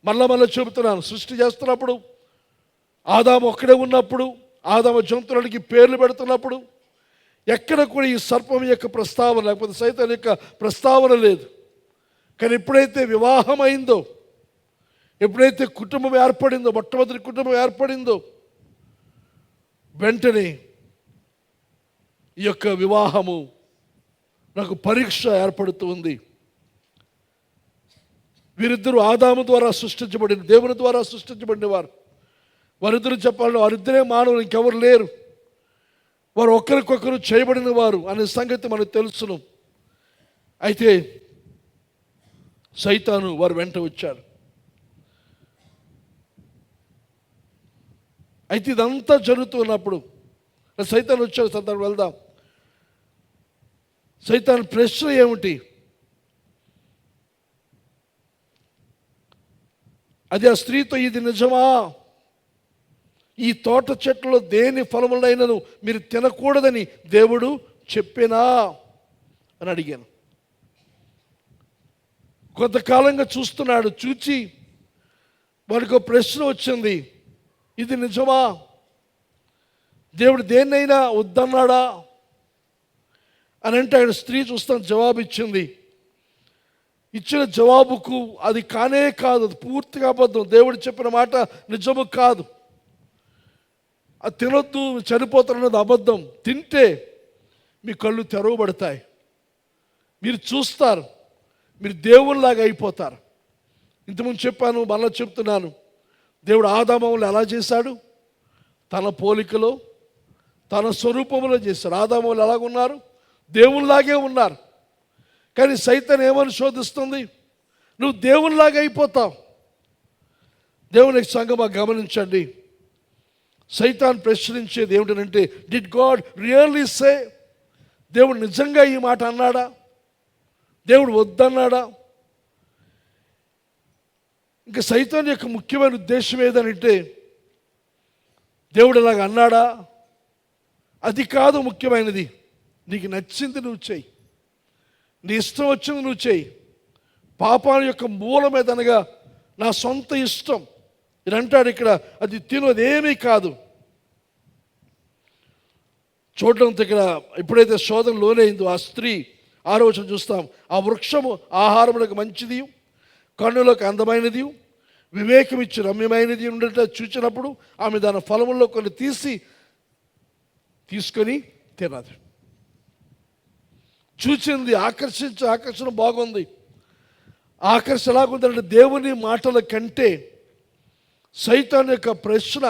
మళ్ళా చెబుతున్నాను, సృష్టి చేస్తున్నప్పుడు ఆదాము ఒక్కడే ఉన్నప్పుడు, ఆదాము జంతువులకి పేర్లు పెడుతున్నప్పుడు ఎక్కడ కూడా ఈ సర్పం యొక్క ప్రస్తావన లేకపోతే సైతాన్ యొక్క ప్రస్తావన లేదు. కానీ ఎప్పుడైతే వివాహం అయిందో, ఎప్పుడైతే కుటుంబం ఏర్పడిందో, మొట్టమొదటి కుటుంబం ఏర్పడిందో, వెంటనే ఈ యొక్క వివాహము నాకు పరీక్ష ఏర్పడుతూ ఉంది. వీరిద్దరూ ఆదాము ద్వారా సృష్టించబడిన, దేవుని ద్వారా సృష్టించబడిన వారు. వారిద్దరూ చెప్పాలి, వారిద్దరే మానవులు, ఇంకెవరు లేరు. వారు ఒకరికొకరు చేయబడిన వారు అనే సంగతి మనకు తెలుసును. అయితే సైతాను వారు వెంట వచ్చాడు. అయితే ఇదంతా జరుగుతున్నప్పుడు సైతాను వచ్చాడు. సందర్భం వెళ్దాం. సైతాను ప్రశ్న ఏమిటి? అది ఆ స్త్రీతో, ఇది నిజమా? ఈ తోట చెట్లలో దేని ఫలములైనను మీరు తినకూడదని దేవుడు చెప్పినా అని అడిగాను. కొంతకాలంగా చూస్తున్నాడు. చూచి వాడికి ఒక ప్రశ్న వచ్చింది, ఇది నిజమా? దేవుడు దేన్నైనా వద్దన్నాడా అని అంటే ఆయన స్త్రీ చూస్తాను జవాబు ఇచ్చింది. ఇచ్చిన జవాబుకు అది కానే కాదు, అది పూర్తిగా అబద్ధం. దేవుడు చెప్పిన మాట నిజము కాదు. అది తినొద్దు, చనిపోతారన్నది అబద్ధం. తింటే మీ కళ్ళు తెరవబడతాయి, మీరు చూస్తారు, మీరు దేవునిలాగా అయిపోతారు. ఇంతకుముందు చెప్పాను, మళ్ళీ చెప్తున్నాను. దేవుడు ఆదామును ఎలా చేశాడు? తన పోలికలో, తన స్వరూపంలో చేశాడు. ఆదాములు ఎలాగున్నారు? దేవునిలాగే ఉన్నారు. కానీ సైతాన్ ఏమని శోధిస్తుంది? నువ్వు దేవునిలాగా అయిపోతావు. దేవునికి సంగమా గమనించండి, సైతాన్ ప్రశ్నించేది ఏమిటంటే, డిడ్ గాడ్ రియల్లీ సే? దేవుడు నిజంగా ఈ మాట అన్నాడా? దేవుడు వద్దన్నాడా? ఇంకా సైతాన్ యొక్క ముఖ్యమైన ఉద్దేశం ఏదనంటే, దేవుడు ఇలాగ అన్నాడా? అది కాదు ముఖ్యమైనది. నీకు నచ్చింది నువ్వు చెయ్యి, నీ ఇష్టం వచ్చింది నువ్వు చేయి. పాపాల యొక్క మూలం ఏదనగా నా సొంత ఇష్టం. ఇది అంటాడు ఇక్కడ, అది తినదేమీ కాదు. చూడడంతో ఇక్కడ ఎప్పుడైతే శోధన లోనైందో ఆ స్త్రీ, 6వ వచనం చూస్తాం, ఆ వృక్షము ఆహారములకు మంచిది, కన్నులకు అందమైనది, వివేకం ఇచ్చి రమ్యమైనది ఉండేట చూచినప్పుడు ఆమె దాని ఫలముల్లో కొన్ని తీసుకొని తినదు. చూసింది ఆకర్షణ బాగుంది. ఆకర్షణ ఎలాగుందంటే దేవుని మాటల కంటే సైతాన్ యొక్క ప్రశ్న,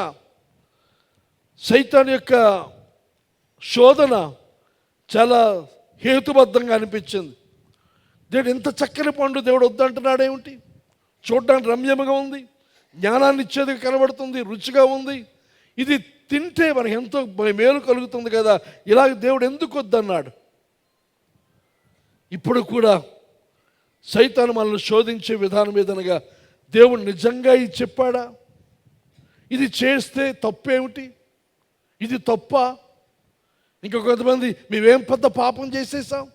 సైతాన్ యొక్క శోధన చాలా హేతుబద్ధంగా అనిపించింది. దేవుడు ఇంత చక్కని పండు దేవుడు వద్దంటున్నాడు ఏమిటి? చూడడానికి రమ్యముగా ఉంది, జ్ఞానాన్ని ఇచ్చేది కనబడుతుంది, రుచిగా ఉంది, ఇది తింటే మనకి ఎంతో మేలు కలుగుతుంది కదా, ఇలాగ దేవుడు ఎందుకు వద్దన్నాడు? ఇప్పుడు కూడా సైతాను మనల్ని శోధించే విధానం ఏదనగా, దేవుడు నిజంగా ఇది చెప్పాడా? ఇది చేస్తే తప్పేమిటి? ఇది తప్ప? ఇంకా కొంతమంది మేమేం పెద్ద పాపం చేసేసాం,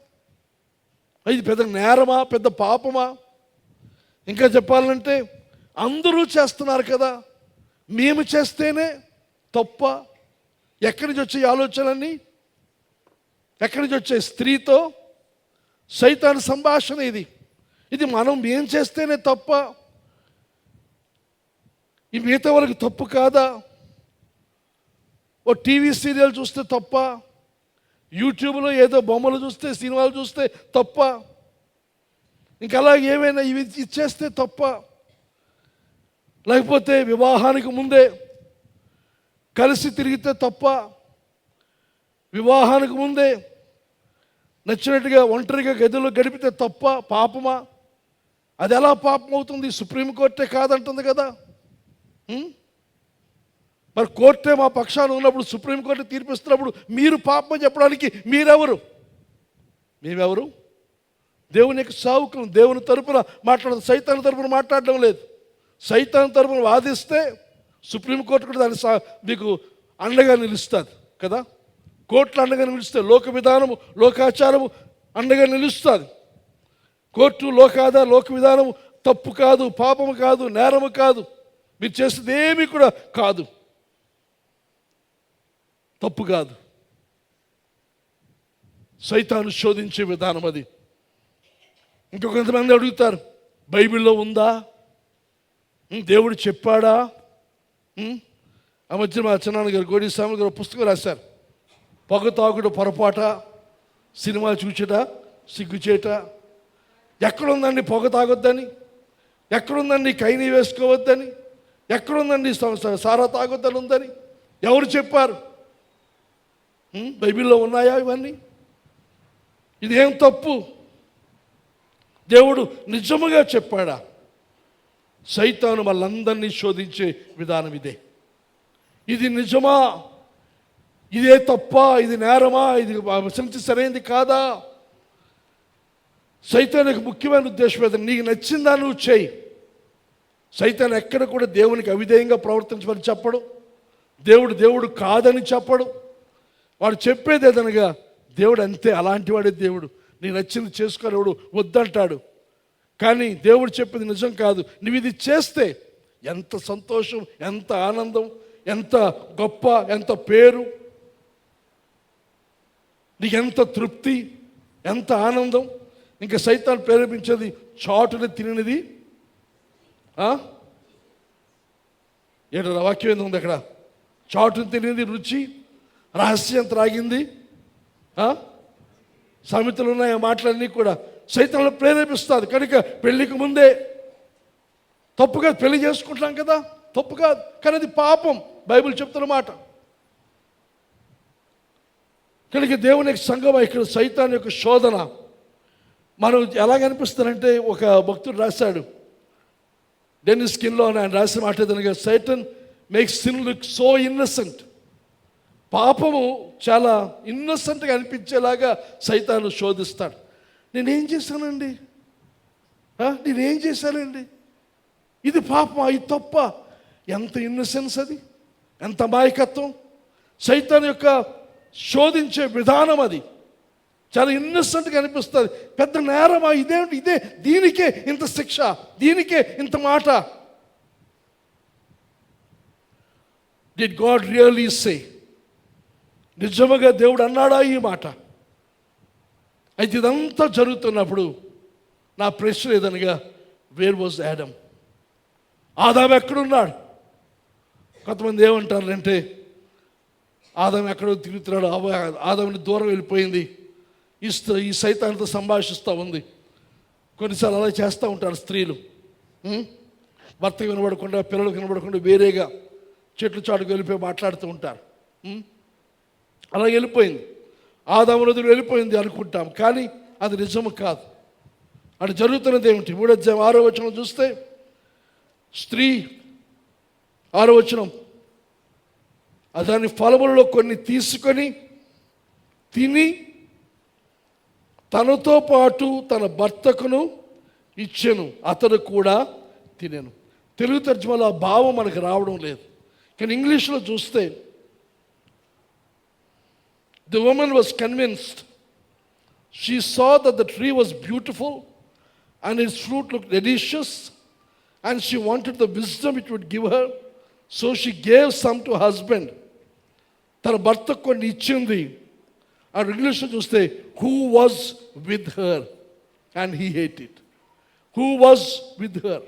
ఇది పెద్ద నేరమా, పెద్ద పాపమా? ఇంకా చెప్పాలంటే అందరూ చేస్తున్నారు కదా, మేము చేస్తేనే తప్ప? ఎక్కడి నుంచి వచ్చే ఆలోచనలన్నీ? ఎక్కడి నుంచి వచ్చే? స్త్రీతో సైతాను సంభాషణ ఇది మనం ఏం చేస్తేనే తప్ప? ఈ మిగతా వాళ్ళకి తప్పు కాదా? ఓ టీవీ సీరియల్ చూస్తే తప్ప? యూట్యూబ్లో ఏదో బొమ్మలు చూస్తే, సినిమాలు చూస్తే తప్ప? ఇంకా అలాగే ఏమైనా ఇవి ఇచ్చేస్తే తప్ప? లేకపోతే వివాహానికి ముందే కలిసి తిరిగితే తప్ప? వివాహానికి ముందే నచ్చినట్టుగా ఒంటరిగా గదిలో గడిపితే తప్ప? పాపమా? అది ఎలా పాపం అవుతుంది? సుప్రీంకోర్టే కాదంటుంది కదా. మరి కోర్టే మా పక్షాన ఉన్నప్పుడు, సుప్రీంకోర్టు తీర్పిస్తున్నప్పుడు మీరు పాపం చెప్పడానికి మీరెవరు? మేమెవరు? దేవుని యొక్క సావుకులు. దేవుని తరపున మాట్లాడదు, సైతాన్ తరపున మాట్లాడడం లేదు. సైతాన్ తరపున వాదిస్తే సుప్రీంకోర్టు కూడా దాని మీకు అండగా నిలుస్తుంది కదా. కోర్టులు అండగా నిలుస్తే లోక విధానము, లోకాచారము అండగా నిలుస్తుంది. కోర్టు లోక విధానము తప్పు కాదు, పాపము కాదు, నేరము కాదు, మీరు చేసేది ఏమీ కూడా కాదు, తప్పు కాదు. సైతాను శోధించే విధానం అది. ఇంకొంతమంది అడుగుతారు, బైబిల్లో ఉందా? దేవుడు చెప్పాడా? ఆ మధ్య మా చిన్నాన్న గారు, గోడి స్వామి గారు పుస్తకం రాశారు, పొగ తాగుడు పొరపాట, సినిమా చూచట సిగ్గుచేట. ఎక్కడుందండి పొగ తాగొద్దని? ఎక్కడుందండి కైని వేసుకోవద్దని? ఎక్కడుందండి సారా తాగొద్దని ఉందని? ఎవరు చెప్పారు? బైబిల్లో ఉన్నాయా ఇవన్నీ? ఇదేం తప్పు? దేవుడు నిజముగా చెప్పాడా? సైతాను వాళ్ళందరినీ శోధించే విధానం ఇదే. ఇది నిజమా? ఇదే తప్ప? ఇది నేరమా? ఇది సంచి సరైనది కాదా? సైతానికి ముఖ్యమైన ఉద్దేశం ఏదో, నీకు నచ్చిందా నువ్వు చేయి. సైతాన్ ఎక్కడ కూడా దేవునికి అవిధేయంగా ప్రవర్తించమని చెప్పడు, దేవుడు కాదని చెప్పడు. వాడు చెప్పేది ఏదనగా, దేవుడు అంతే, అలాంటి వాడే దేవుడు, నీ నచ్చింది చేసుకోలేవుడు వద్దంటాడు. కానీ దేవుడు చెప్పింది నిజం కాదు. నువ్వు ఇది చేస్తే ఎంత సంతోషం, ఎంత ఆనందం, ఎంత గొప్ప, ఎంత పేరు, నీకెంత తృప్తి, ఎంత ఆనందం. ఇంకా సైతాన్ ప్రేరేపించేది చాటుని తిననిది. ఏంటో వాక్యం ఏంది ఉంది అక్కడ? చాటుని తినేది రుచి, రహస్యం త్రాగింది. సామెతలు ఉన్నాయి ఆ మాటలన్నీ కూడా. సైతాన్లు ప్రేరేపిస్తుంది కనుక పెళ్ళికి ముందే తప్పు కాదు, పెళ్లి చేసుకుంటాం కదా, తప్పు కాదు, కానీ అది పాపం బైబిల్ చెప్తున్న మాట. కనుక దేవుని యొక్క సంఘం, ఇక్కడ సైతాన్ యొక్క శోధన మనం ఎలాగనిపిస్తారంటే, ఒక భక్తుడు రాశాడు, డెన్నిస్ స్కిన్లో ఆయన రాసిన మాట ఏదనగా, Satan makes sin look so innocent. పాపము చాలా ఇన్నసెంట్గా అనిపించేలాగా సైతాను శోధిస్తాడు. నేనేం చేశానండి? నేనేం చేశానండి? ఇది పాపమా? ఇది తప్ప? ఎంత ఇన్నసెన్స్ అది, ఎంత అమాయకత్వం! సైతాన్ యొక్క శోధించే విధానం అది. చాలా ఇన్నసెంట్గా అనిపిస్తుంది. పెద్ద నేరమా ఇదేంటి, ఇదే దీనికే ఇంత శిక్ష, దీనికే ఇంత మాట. Did God really say? నిజముగా దేవుడు అన్నాడా ఈ మాట? అయితే ఇదంతా జరుగుతున్నప్పుడు నా ప్రశ్న ఏదనగా, వేర్ వాజ్ యాడమ్? ఆదాము ఎక్కడున్నాడు? కొంతమంది ఏమంటారంటే ఆదాము ఎక్కడో తిరుగుతున్నాడు, ఆదాముని దూరం వెళ్ళిపోయింది, ఈ సైతాన్తో సంభాషిస్తూ ఉంది. కొన్నిసార్లు అలా చేస్తూ ఉంటారు స్త్రీలు. భర్త వినబడకుండా, పిల్లలు వినబడకుండా వేరేగా చెట్లు చాటుకు వెళ్ళిపోయి మాట్లాడుతూ ఉంటారు. అలా వెళ్ళిపోయింది, ఆదాము వదిలి వెళ్ళిపోయింది అనుకుంటాం, కానీ అది నిజము కాదు. అది జరుగుతున్నది ఏమిటి? 3:6 చూస్తే, స్త్రీ 6 దాని ఫలములలో కొన్ని తీసుకొని తిని తనతో పాటు తన భర్తకును ఇచ్చెను, అతడు కూడా తినెను. తెలుగు తర్జుమాలో ఆ భావం మనకు రావడం లేదు, కానీ ఇంగ్లీష్లో చూస్తే, the woman was convinced. She saw that the tree was beautiful and its fruit looked delicious, and she wanted the wisdom it would give her, so she gave some to husband. తన భర్తకు కొన్ని ఇచ్చింది. ఆ ఇంగ్లీష్లో చూస్తే, who was with her and he ate it. Who was with her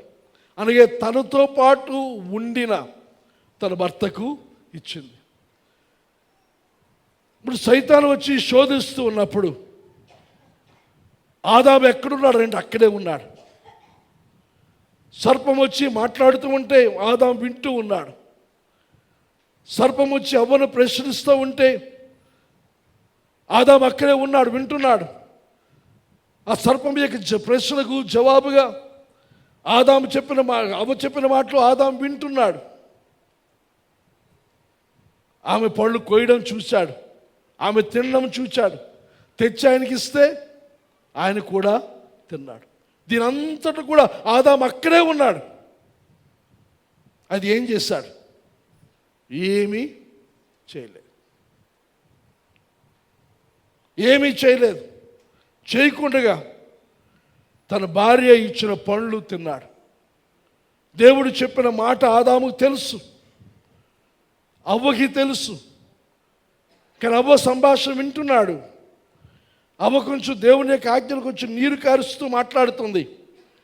అనగా తనతో పాటు ఉండిన తన భర్తకు ఇచ్చింది. ఇప్పుడు సైతాను వచ్చి శోధిస్తూ ఉన్నప్పుడు ఆదాము ఎక్కడున్నాడు అంటే అక్కడే ఉన్నాడు. సర్పం వచ్చి మాట్లాడుతూ ఉంటే ఆదాము వింటూ ఉన్నాడు. సర్పం వచ్చి అవ్వను ప్రశ్నిస్తూ ఉంటే ఆదాము అక్కడే ఉన్నాడు, వింటున్నాడు. ఆ సర్పం యొక్క ప్రశ్నకు జవాబుగా అవ్వ చెప్పిన మాటలు ఆదాము వింటున్నాడు. ఆమె పళ్ళు కోయడం చూశాడు, ఆమె తినడం చూశాడు. తెచ్చి ఆయనకి ఇస్తే ఆయన కూడా తిన్నాడు. దీని అంతటా కూడా ఆదాము అక్కడే ఉన్నాడు. అది ఏం చేశాడు? ఏమీ చేయలేదు. చేయకుండా తన భార్య ఇచ్చిన పండ్లు తిన్నాడు. దేవుడు చెప్పిన మాట ఆదాముకు తెలుసు, అవ్వకి తెలుసు, కానీ అవ్వ సంభాషణ వింటున్నాడు. అవ్వ కొంచెం దేవుని యొక్క ఆజ్ఞలు కొంచెం నీరు కారుస్తూ మాట్లాడుతుంది,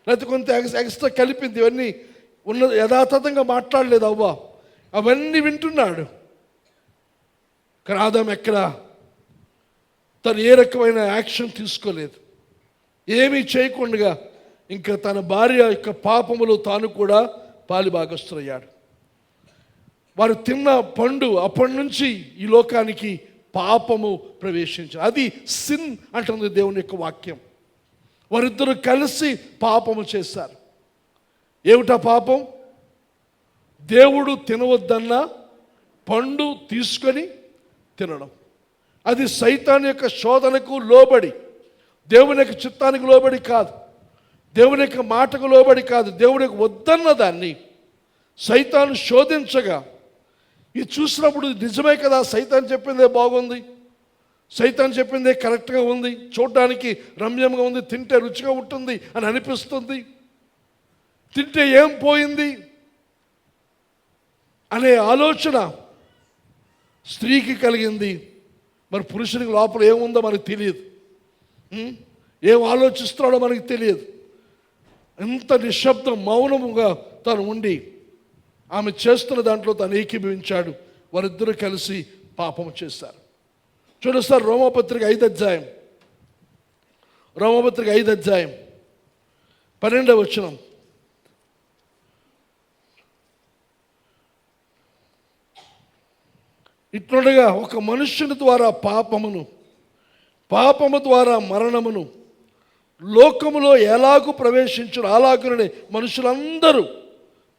లేకపోతే కొంత ఎక్స్ట్రా కలిపింది. ఇవన్నీ యథాతథంగా మాట్లాడలేదు అవ్వ, అవన్నీ వింటున్నాడు. కానీ ఆదాము ఎక్కడ తను ఏ రకమైన యాక్షన్ తీసుకోలేదు. ఏమీ చేయకుండా ఇంకా తన భార్య యొక్క పాపములు తాను కూడా పాలిభాగస్తులయ్యాడు. వారు తిన్న పండు అప్పటి నుంచి ఈ లోకానికి పాపము ప్రవేశించారు. అది సిన్ అంటుంది దేవుని యొక్క వాక్యం. వారిద్దరూ కలిసి పాపము చేశారు. ఏమిటా పాపం? దేవుడు తినవద్దన్న పండు తీసుకొని తినడం. అది సైతాన్ యొక్క శోధనకు లోబడి, దేవుని యొక్క చిత్తానికి లోబడి కాదు, దేవుని యొక్క మాటకు లోబడి కాదు, దేవుని యొక్క వద్దన్న దాన్ని సైతాను శోధించగా ఇది చూసినప్పుడు నిజమే కదా, సైతాన్ చెప్పిందే బాగుంది, సైతాన్ చెప్పిందే కరెక్ట్గా ఉంది, చూడడానికి రమ్యంగా ఉంది, తింటే రుచిగా ఉంటుంది అని అనిపిస్తుంది, తింటే ఏం పోయింది అనే ఆలోచన స్త్రీకి కలిగింది. మరి పురుషునికి లోపల ఏముందో మనకు తెలియదు, ఏం ఆలోచిస్తున్నాడో మనకు తెలియదు. ఎంత నిశ్శబ్దం, మౌనముగా తను ఉండి ఆమె చేస్తున్న దాంట్లో తను ఏకీభవించాడు. వారిద్దరూ కలిసి పాపం చేశారు. చూడండి సార్, రోమపత్రిక 5వ అధ్యాయం 12వ వచనం. ఇట్లుండగా ఒక మనుష్యుని ద్వారా పాపము ద్వారా మరణమును లోకములో ఎలాగూ ప్రవేశించును, అలాగునే మనుషులందరూ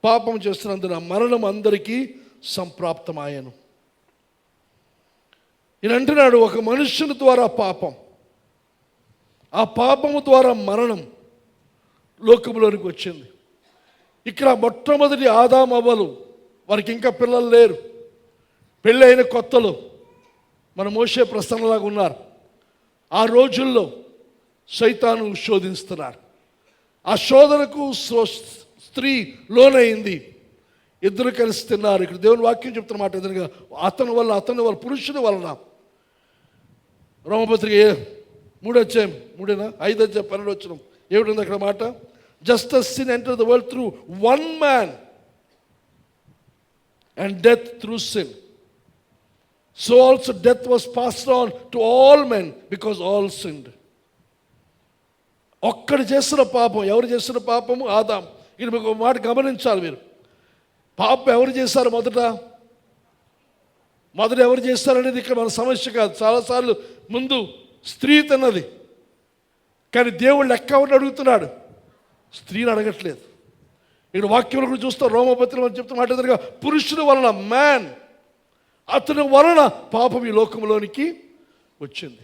పాపం చేస్తున్నందున మరణం అందరికీ సంప్రాప్తమాయను. ఈయన అంటున్నాడు, ఒక మనుష్యుని ద్వారా పాపం, ఆ పాపము ద్వారా మరణం లోకములోనికి వచ్చింది. ఇక్కడ మొట్టమొదటి ఆదాము అవ్వలు, వారికి ఇంకా పిల్లలు లేరు, పెళ్ళి అయిన కొత్తలో మన మోషే ప్రసన్నలాగా ఉన్నారు. ఆ రోజుల్లో సైతాను శోధిస్తున్నాడు. ఆ శోధనకు స్త్రీ లోనైంది. ఇద్దరు కలిసి తిన్నారు. ఇక్కడ దేవుని వాక్యం చెప్తున్న మాట ఎదురుగా అతని వల్ల పురుషుని వలన. రోమపత్రిక 3:5-12 ఏమిటి అక్కడ మాట? Just as sin entered the world through one man and death through sin, so also death was passed on to all men because all sinned. ఒక్కడు చేసిన పాపం. ఎవరు చేసిన పాపము? ఆదాం. ఇక్కడ మీకు ఒక మాట గమనించాలి మీరు. పాపం ఎవరు చేశారు? మొదట ఎవరు చేస్తారనేది ఇక్కడ మన సమస్య కాదు. చాలాసార్లు ముందు స్త్రీ తిన్నది, కానీ దేవుడు లెక్క ఎవరిని అడుగుతున్నాడు? స్త్రీని అడగట్లేదు. ఇక్కడ వాక్యంలో కూడా చూస్తాం. రోమపత్రికలో మనం చెప్తున్న మాట ఎదురుగా పురుషుని వలన, మ్యాన్, అతని వలన పాపం ఈ లోకంలోనికి వచ్చింది.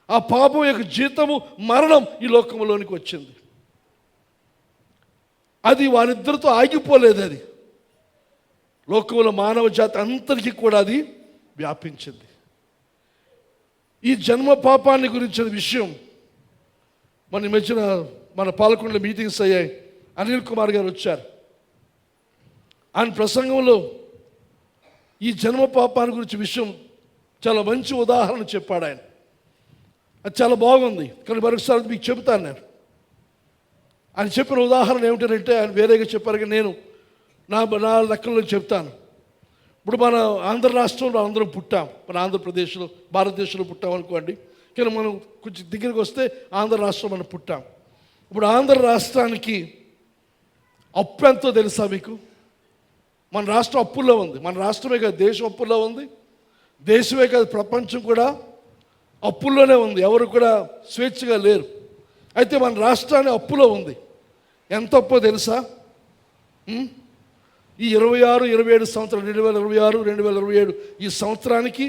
ఆ పాపం యొక్క జీతము మరణం ఈ లోకంలోనికి వచ్చింది. అది వారిద్దరితో ఆగిపోలేదు. అది లోకంలో మానవ జాతి అంతరికి కూడా అది వ్యాపించింది. ఈ జన్మ పాపాన్ని గురించిన విషయం మన మధ్యన మన పాలకొండలో మీటింగ్స్ అయ్యాయి. అనిల్ కుమార్ గారు వచ్చారు. ఆయన ప్రసంగంలో ఈ జన్మ పాపాన్ని గురించి విషయం చాలా మంచి ఉదాహరణ చెప్పాడు ఆయన. అది చాలా బాగుంది. కానీ మరొకసారి మీకు చెబుతాను. ఆయన చెప్పిన ఉదాహరణ ఏమిటంటే, ఆయన వేరేగా చెప్పారు, కానీ నేను నా లెక్కల్లో చెప్తాను. ఇప్పుడు మన ఆంధ్ర రాష్ట్రంలో అందరం పుట్టాం. మన ఆంధ్రప్రదేశ్లో, భారతదేశంలో పుట్టాం అనుకోండి. కానీ మనం కొంచెం దగ్గరికి వస్తే ఆంధ్ర రాష్ట్రం మనం పుట్టాం. ఇప్పుడు ఆంధ్ర రాష్ట్రానికి అప్పు ఎంతో తెలుసా మీకు? మన రాష్ట్రం అప్పుల్లో ఉంది. మన రాష్ట్రమే కాదు, దేశం అప్పుల్లో ఉంది. దేశమే కాదు, ప్రపంచం కూడా అప్పుల్లోనే ఉంది. ఎవరు కూడా స్వేచ్ఛగా లేరు. అయితే మన రాష్ట్రాన్ని అప్పులో ఉంది. ఎంత అప్పో తెలుసా? ఈ 26-27 సంవత్సరం 2026-2027 ఈ సంవత్సరానికి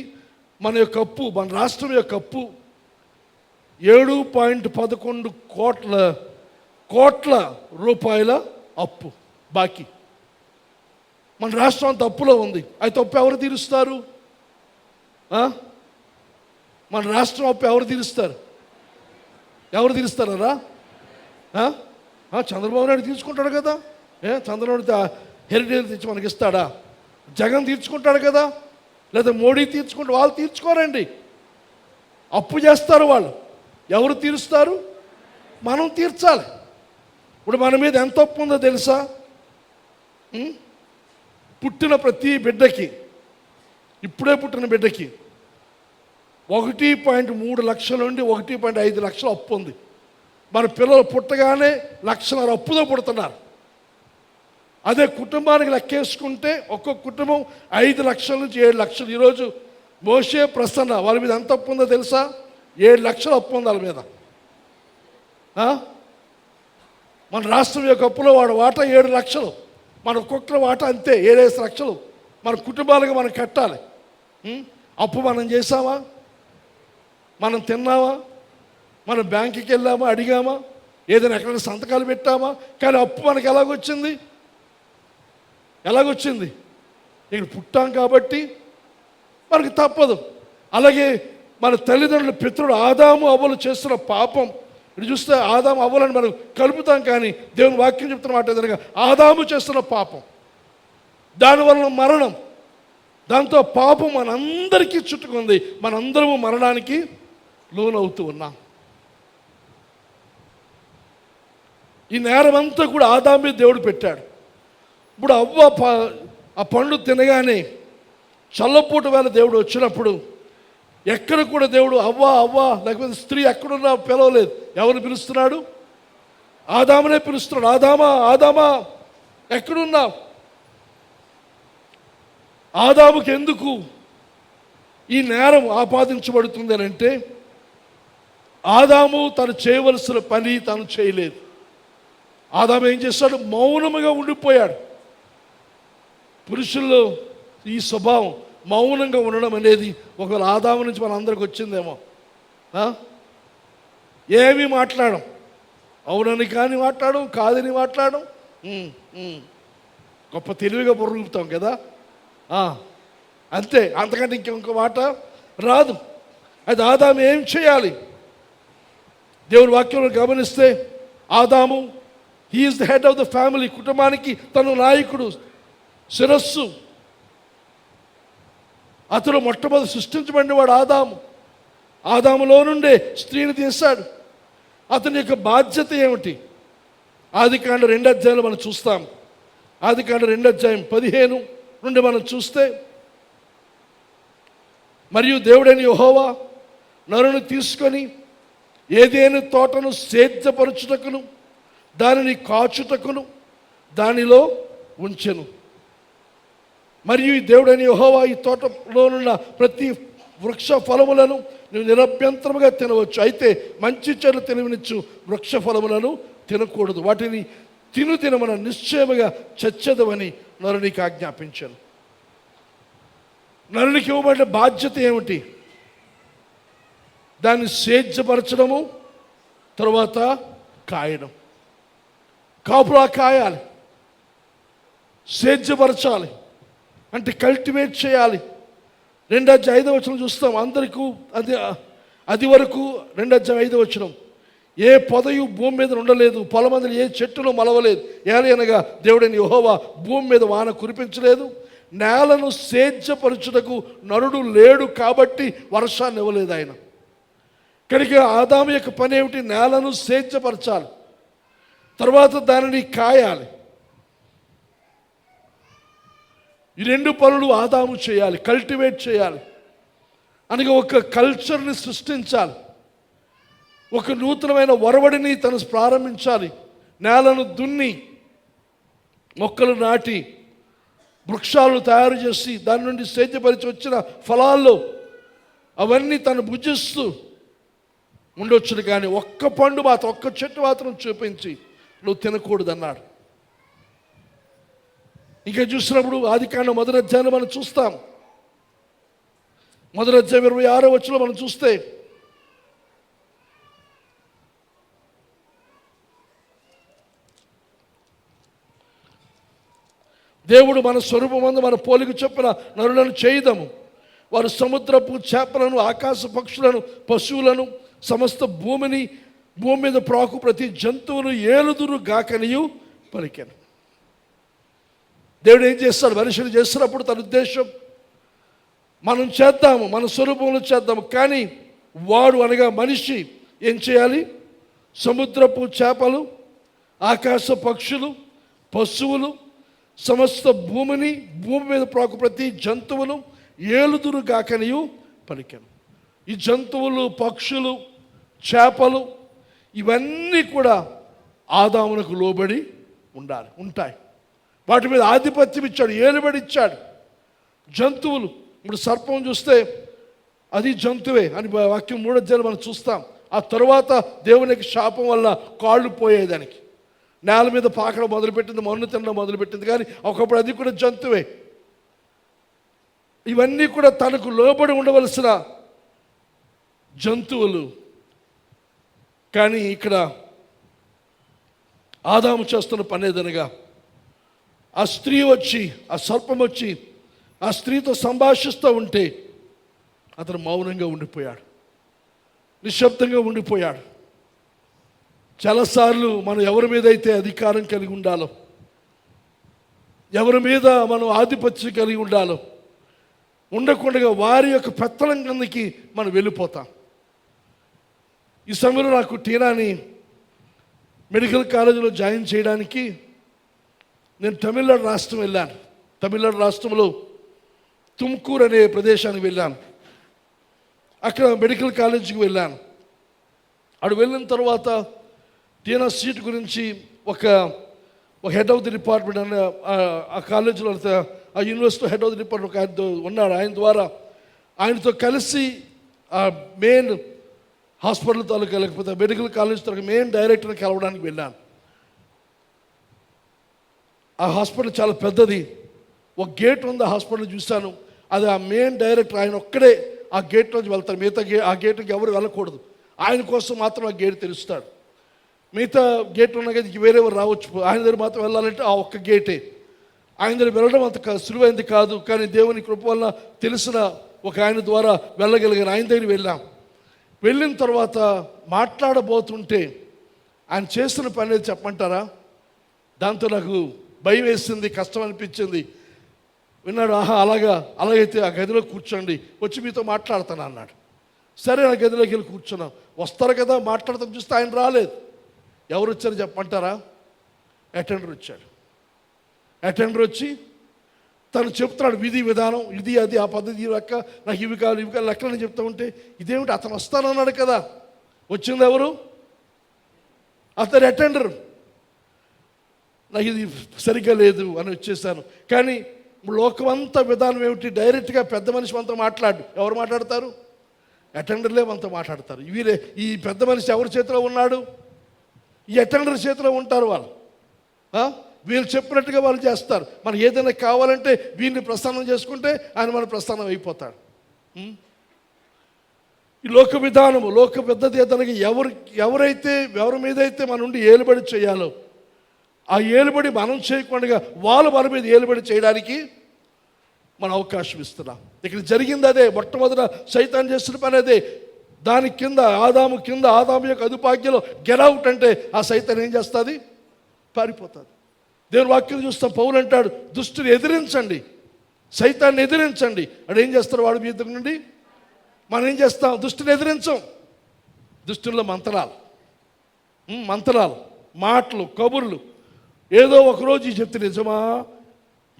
మన యొక్క అప్పు, మన రాష్ట్రం యొక్క అప్పు 7.11 కోట్ల రూపాయల అప్పు బాకీ. మన రాష్ట్రం అంత అప్పులో ఉంది. అయితే అప్పు ఎవరు తీరుస్తారు? మన రాష్ట్రం అప్పు ఎవరు తీరుస్తారు? ఎవరు తీరుస్తారా? చంద్రబాబు నాయుడు తీర్చుకుంటాడు కదా. చంద్రబాబు హెరిటేజ్ తెచ్చి మనకి ఇస్తాడా? జగన్ తీర్చుకుంటాడు కదా, లేదా మోడీ తీర్చుకుంటే? వాళ్ళు తీర్చుకోరండి, అప్పు చేస్తారు వాళ్ళు. ఎవరు తీరుస్తారు? మనం తీర్చాలి. ఇప్పుడు మన మీద ఎంత అప్పు ఉందో తెలుసా? పుట్టిన ప్రతి బిడ్డకి, ఇప్పుడే పుట్టిన బిడ్డకి 1.3 లక్షల నుండి 1.5 లక్షల అప్పు ఉంది. మన పిల్లలు పుట్టగానే 1.5 లక్షల అప్పుతో పుడుతున్నారు. అదే కుటుంబానికి లెక్కేసుకుంటే ఒక్కొక్క కుటుంబం 5 లక్షల నుంచి 7 లక్షలు. ఈరోజు మోషే, ప్రసన్న వాళ్ళ మీద ఎంత అప్పు ఉందో తెలుసా? 7 లక్షల అప్పు ఉంది వాళ్ళ మీద. మన రాష్ట్రం యొక్క అప్పులో వాడు వాటా 7 లక్షలు. మన ఒక్కొక్కరి వాటా అంతే 7 లక్షలు. మన కుటుంబాలకు మనం కట్టాలి. అప్పు మనం చేసామా? మనం తిన్నామా? మనం బ్యాంకుకి వెళ్ళామా? అడిగామా? ఏదైనా ఎక్కడైనా సంతకాలు పెట్టామా? కానీ అప్పు మనకి ఎలాగొచ్చింది? ఇక్కడ పుట్టాం కాబట్టి మనకి తప్పదు. అలాగే మన తల్లిదండ్రుల పితరుడు ఆదాము అవ్వలు చేస్తున్న పాపం, ఇది చూస్తే ఆదాము అవ్వలని మనం కలుపుతాం, కానీ దేవుని వాక్యం చెప్తున్న మాట ఎదురుగా ఆదాము చేస్తున్న పాపం, దానివల్ల మరణం, దాంతో పాపం మనందరికీ చుట్టుకుంది. మనందరము మరణానికి లోనవుతూ ఉన్నాం. ఈ నేరం అంతా కూడా ఆదాము మీద దేవుడు పెట్టాడు. ఇప్పుడు అవ్వ ఆ పండు తినగానే చల్లపూట వేళ దేవుడు వచ్చినప్పుడు ఎక్కడ కూడా దేవుడు అవ్వ లేకపోతే స్త్రీ ఎక్కడున్నా పిలవలేదు. ఎవరిని పిలుస్తున్నాడు? ఆదామునే పిలుస్తున్నాడు. ఆదామా ఎక్కడున్నావు? ఆదాముకి ఎందుకు ఈ నేరం ఆపాదించబడుతుంది అని అంటే, ఆదాము తను చేయవలసిన పని తను చేయలేదు. ఆదాము ఏం చేస్తాడు? మౌనముగా ఉండిపోయాడు. పురుషుల్లో ఈ స్వభావం మౌనంగా ఉండడం అనేది ఒకవేళ ఆదాము నుంచి మన అందరికి వచ్చిందేమో. ఏమీ మాట్లాడడం, అవునని కానీ మాట్లాడడం, కాదని మాట్లాడడం, గొప్ప తెలివిగా బుర్రలుపుతాం కదా, అంతే. అంతకంటే ఇంకొక మాట రాదు. అది ఆదాము ఏం చేయాలి? దేవుని వాక్యంలో గమనిస్తే ఆదాము he's the head of the family, కుటుంబానికి తను నాయకుడు, శిరస్సు. అతను మొట్టమొదటి సృష్టించబడినవాడు ఆదాము. ఆదాములో నుండే స్త్రీని తీశాడు. అతని యొక్క బాధ్యత ఏమిటి? ఆదికాండ 2వ అధ్యాయంలో మనం చూస్తాం. ఆదికాండ 2వ అధ్యాయం 15 నుండి మనం చూస్తే, మరియు దేవుడైన యెహోవా నరుని తీసుకొని ఏదైనా తోటను సేద్యపరచుటకును దానిని కాచుటకును దానిలో ఉంచెను. మరియు ఈ దేవుడైన యెహోవా ఈ తోటలోనున్న ప్రతి వృక్ష ఫలములను నువ్వు నిరభ్యంతరముగా తినవచ్చు, అయితే మంచి చెడు తెలివినిచ్చు వృక్ష ఫలములను తినకూడదు, వాటిని తినమన నిశ్చయముగా చచ్చదవని నరునికి ఆజ్ఞాపించాను. నరునికి ఇవ్వబడిన బాధ్యత ఏమిటి? దాన్ని సేద్యపరచడము, తర్వాత కాయడం. కాపులా కాయాలి, సేద్యపరచాలి అంటే కల్టివేట్ చేయాలి. 2వ అధ్యాయం 5వ వచనం చూస్తాం. అందరికీ అది వరకు 2వ అధ్యాయం 5వ వచనం, ఏ పొదయు భూమి మీద ఉండలేదు, పొలమందులు ఏ చెట్టును మలవలేదు, ఏలయనగా దేవుడైన యెహోవా భూమి మీద వాన కురిపించలేదు, నేలను సేద్యపరచుటకు నరుడు లేడు కాబట్టి వర్షాన్ని ఇవ్వలేదు ఆయన. కనుక ఆదాము యొక్క పని ఏమిటి? నేలను సేద్యపరచాలి, తర్వాత దానిని కాయాలి. ఈ 2 పనులు ఆదాము చేయాలి, కల్టివేట్ చేయాలి. అనగా ఒక కల్చర్ని సృష్టించాలి, ఒక నూతనమైన ఒరవడిని తను ప్రారంభించాలి. నేలను దున్ని, మొక్కలు నాటి, వృక్షాలను తయారు చేసి దాని నుండి సేద్యపరిచి వచ్చిన ఫలాల్లో అవన్నీ తను భుజిస్తూ ఉండొచ్చును. కానీ ఒక్క పండు మాత్రం, ఒక్క చెట్టు మాత్రం చూపించి నువ్వు తినకూడదు అన్నాడు. ఇంకా చూసినప్పుడు ఆదికాండం 1వ అధ్యాయంలో మనం చూస్తాం. 1వ అధ్యాయం 26వ వచనంలో మనం చూస్తే, దేవుడు మన స్వరూపమందు మన పోలిక చొప్పున నరులను చేయుదము, వారు సముద్రపు చేపలను, ఆకాశ పక్షులను, పశువులను, సమస్త భూమి మీద ప్రాకు ప్రతి జంతువును ఏలుదురు గాకనియు పలికెను. దేవుడు ఏం చేస్తాడు? మనుషులు చేస్తున్నప్పుడు తన ఉద్దేశం మనం చేద్దాము, మన స్వరూపంలో చేద్దాము. కానీ వాడు అనగా మనిషి ఏం చేయాలి? సముద్రపు చేపలు, ఆకాశ పక్షులు, పశువులు, సమస్త భూమి మీద ప్రాకు ప్రతి జంతువులు ఏలుదురు గాకనియు పలికెను. ఈ జంతువులు, పక్షులు, చేపలు ఇవన్నీ కూడా ఆదామునకు లోబడి ఉంటాయి. వాటి మీద ఆధిపత్యం ఇచ్చాడు, ఏలుబడి ఇచ్చాడు. జంతువులు, ఇప్పుడు సర్పం చూస్తే అది జంతువే అని వాక్యం 3వ అధ్యాయంలో మనం చూస్తాం. ఆ తరువాత దేవునికి శాపం వల్ల కాళ్ళు పోయేదానికి నేల మీద పాకడం మొదలుపెట్టింది, మన్ను తినడం మొదలుపెట్టింది. కానీ ఒకప్పుడు అది కూడా జంతువే. ఇవన్నీ కూడా తనకు లోబడి ఉండవలసిన జంతువులు. కానీ ఇక్కడ ఆదాము చేస్తున్న పని ఏదనగా, ఆ స్త్రీ వచ్చి, ఆ సర్పం వచ్చి ఆ స్త్రీతో సంభాషిస్తూ ఉంటే అతను మౌనంగా ఉండిపోయాడు, నిశ్శబ్దంగా ఉండిపోయాడు. చాలాసార్లు మనం ఎవరి మీద అయితే అధికారం కలిగి ఉండాలో, ఎవరి మీద మనం ఆధిపత్యం కలిగి ఉండాలో ఉండకుండా వారి యొక్క పెత్తనం కిందకి మనం వెళ్ళిపోతాం. ఈ సమయంలో నాకు టీనాని మెడికల్ కాలేజీలో జాయిన్ చేయడానికి నేను తమిళనాడు రాష్ట్రం వెళ్ళాను. తమిళనాడు రాష్ట్రంలో తుమ్కూరు అనే ప్రదేశానికి వెళ్ళాను. అక్కడ మెడికల్ కాలేజీకి వెళ్ళాను. అక్కడ వెళ్ళిన తర్వాత టీనా సీట్ గురించి ఒక హెడ్ ఆఫ్ ది డిపార్ట్మెంట్ అనే ఆ కాలేజీలో, ఆ university head of the department ఆయన ఉన్నాడు. ఆయన ద్వారా ఆయనతో కలిసి ఆ మెయిన్ హాస్పిటల్ తాలూకా లేకపోతే మెడికల్ కాలేజ్ తాలూకా మెయిన్ డైరెక్టర్ని కలవడానికి వెళ్ళాను. ఆ హాస్పిటల్ చాలా పెద్దది. ఒక గేట్ ఉంది, ఆ హాస్పిటల్ చూశాను. అది ఆ మెయిన్ డైరెక్టర్ ఆయన ఒక్కడే ఆ గేట్ నుంచి వెళ్తారు. మిగతా ఆ గేట్కి ఎవరు వెళ్ళకూడదు. ఆయన కోసం మాత్రం ఆ గేట్ తెరుస్తాడు. మిగతా గేట్ ఉన్న కదా వేరేవారు రావచ్చు. ఆయన దగ్గర మాత్రం వెళ్ళాలంటే ఆ ఒక్క గేటే. ఆయన దగ్గర వెళ్ళడం అంత సులువైంది కాదు. కానీ దేవుని కృప వల్ల తెలిసిన ఒక ఆయన ద్వారా వెళ్ళగలిగాను. ఆయన దగ్గర వెళ్ళాం. వెళ్ళిన తర్వాత మాట్లాడబోతుంటే ఆయన చేసిన పని అనేది చెప్పమంటారా? దాంతో నాకు భయం వేసింది, కష్టం అనిపించింది. విన్నాడు, ఆహా అలాగైతే ఆ గదిలో కూర్చోండి, వచ్చి మీతో మాట్లాడతాను అన్నాడు. సరే, ఆ గదిలోకి వెళ్ళి కూర్చున్నాం. వస్తారు కదా మాట్లాడతాం, చూస్తే ఆయన రాలేదు. ఎవరు వచ్చారు చెప్పమంటారా? అటెండర్ వచ్చాడు. అటెండర్ వచ్చి తను చెప్తున్నాడు విధి విధానం, ఇది అది ఆ పద్ధతి లెక్క, నాకు ఇవి కావాలి లెక్కలని చెప్తా ఉంటే, ఇదేమిటి అతను వస్తానన్నాడు కదా, వచ్చింది ఎవరు? అతను అటెండర్. నాకు ఇది సరిగ్గా లేదు అని వచ్చేసాను. కానీ లోకమంతా విధానం ఏమిటి? డైరెక్ట్గా పెద్ద మనిషి మనతో మాట్లాడు. ఎవరు మాట్లాడతారు? అటెండర్లే మనతో మాట్లాడతారు. వీరే ఈ పెద్ద మనిషి ఎవరి చేతిలో ఉన్నాడు? ఈ అటెండర్ చేతిలో ఉంటారు వాళ్ళు. వీళ్ళు చెప్పినట్టుగా వాళ్ళు చేస్తారు. మనం ఏదైనా కావాలంటే వీళ్ళని ప్రస్థానం చేసుకుంటే ఆయన మన ప్రస్థానం అయిపోతాడు. ఈ లోక విధానము, లోక పద్ధతి ఏదైనా ఎవరి మీదైతే మన నుండి ఏలుబడి చేయాలో ఆ ఏలుబడి మనం చేయకుండా వాళ్ళు మన మీద ఏలుబడి చేయడానికి మనం అవకాశం ఇస్తున్నాం. ఇక్కడ జరిగింది అదే. మొట్టమొదట సైతాన్ చేస్తున్న పని అదే. దాని కింద ఆదాము యొక్క అదుపాజ్ఞలో గెరౌట్ అంటే ఆ సైతాన్ ఏం చేస్తుంది? పారిపోతుంది. దేవుని వాక్యం చూస్తాం, పౌలు అంటాడు, దుష్టుని ఎదిరించండి, సైతాన్ని ఎదిరించండి. అడు ఏం చేస్తారు? వాడు మీ దగ్గర నుండి. మనం ఏం చేస్తాం? దుష్టుని ఎదిరించం. దుష్టుల్లో మంత్రాలు, మాటలు, కబుర్లు. ఏదో ఒకరోజు ఈ చెప్తే నిజమా?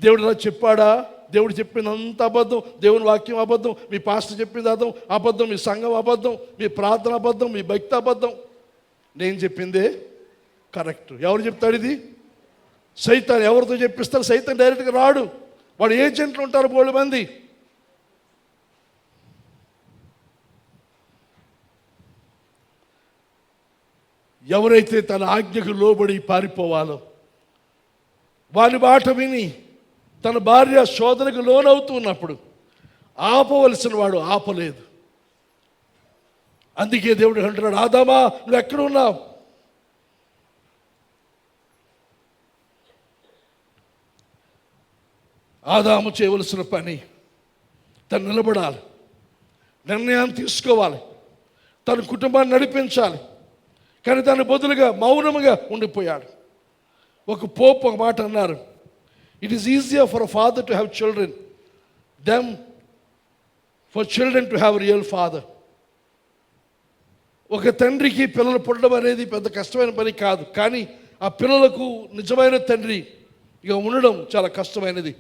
దేవుడు ఇలా చెప్పాడా? దేవుడు చెప్పినంత అబద్ధం, దేవుని వాక్యం అబద్ధం, మీ పాస్టర్ చెప్పింది అబద్ధం, మీ సంఘం అబద్ధం, మీ ప్రార్థన అబద్ధం, మీ భక్తి అబద్ధం. నేను చెప్పిందే కరెక్ట్. ఎవరు చెప్తాడు ఇది? సైతాన్. ఎవరితో చెప్పిస్తారు? సైతాన్ డైరెక్ట్గా రాడు. వాడు ఏజెంట్లు ఉంటారు బోళ్ళు మంది. ఎవరైతే తన ఆజ్ఞకు లోబడి పారిపోవాలో, వాని మాట విని తన భార్య శోధనకు లోనవుతున్నప్పుడు ఆపవలసిన వాడు ఆపలేదు. అందుకే దేవుడు అంటున్నాడు, ఆదామా నువ్వు ఎక్కడ ఉన్నావు? ఆదాము చేయవలసిన పని, తను నిలబడాలి, నిర్ణయాన్ని తీసుకోవాలి, తన కుటుంబాన్ని నడిపించాలి. కానీ దాని బదులుగా మౌనముగా ఉండిపోయాడు. ఒక పోప్ ఒక మాట అన్నారు, it is easier for a father to have children them for children to have real father. ఒక తండ్రికి పిల్లలు పుట్టడం అనేది పెద్ద కష్టమైన పని కాదు, కానీ ఆ పిల్లలకు నిజమైన తండ్రి ఇక ఉండడం చాలా కష్టమైనది.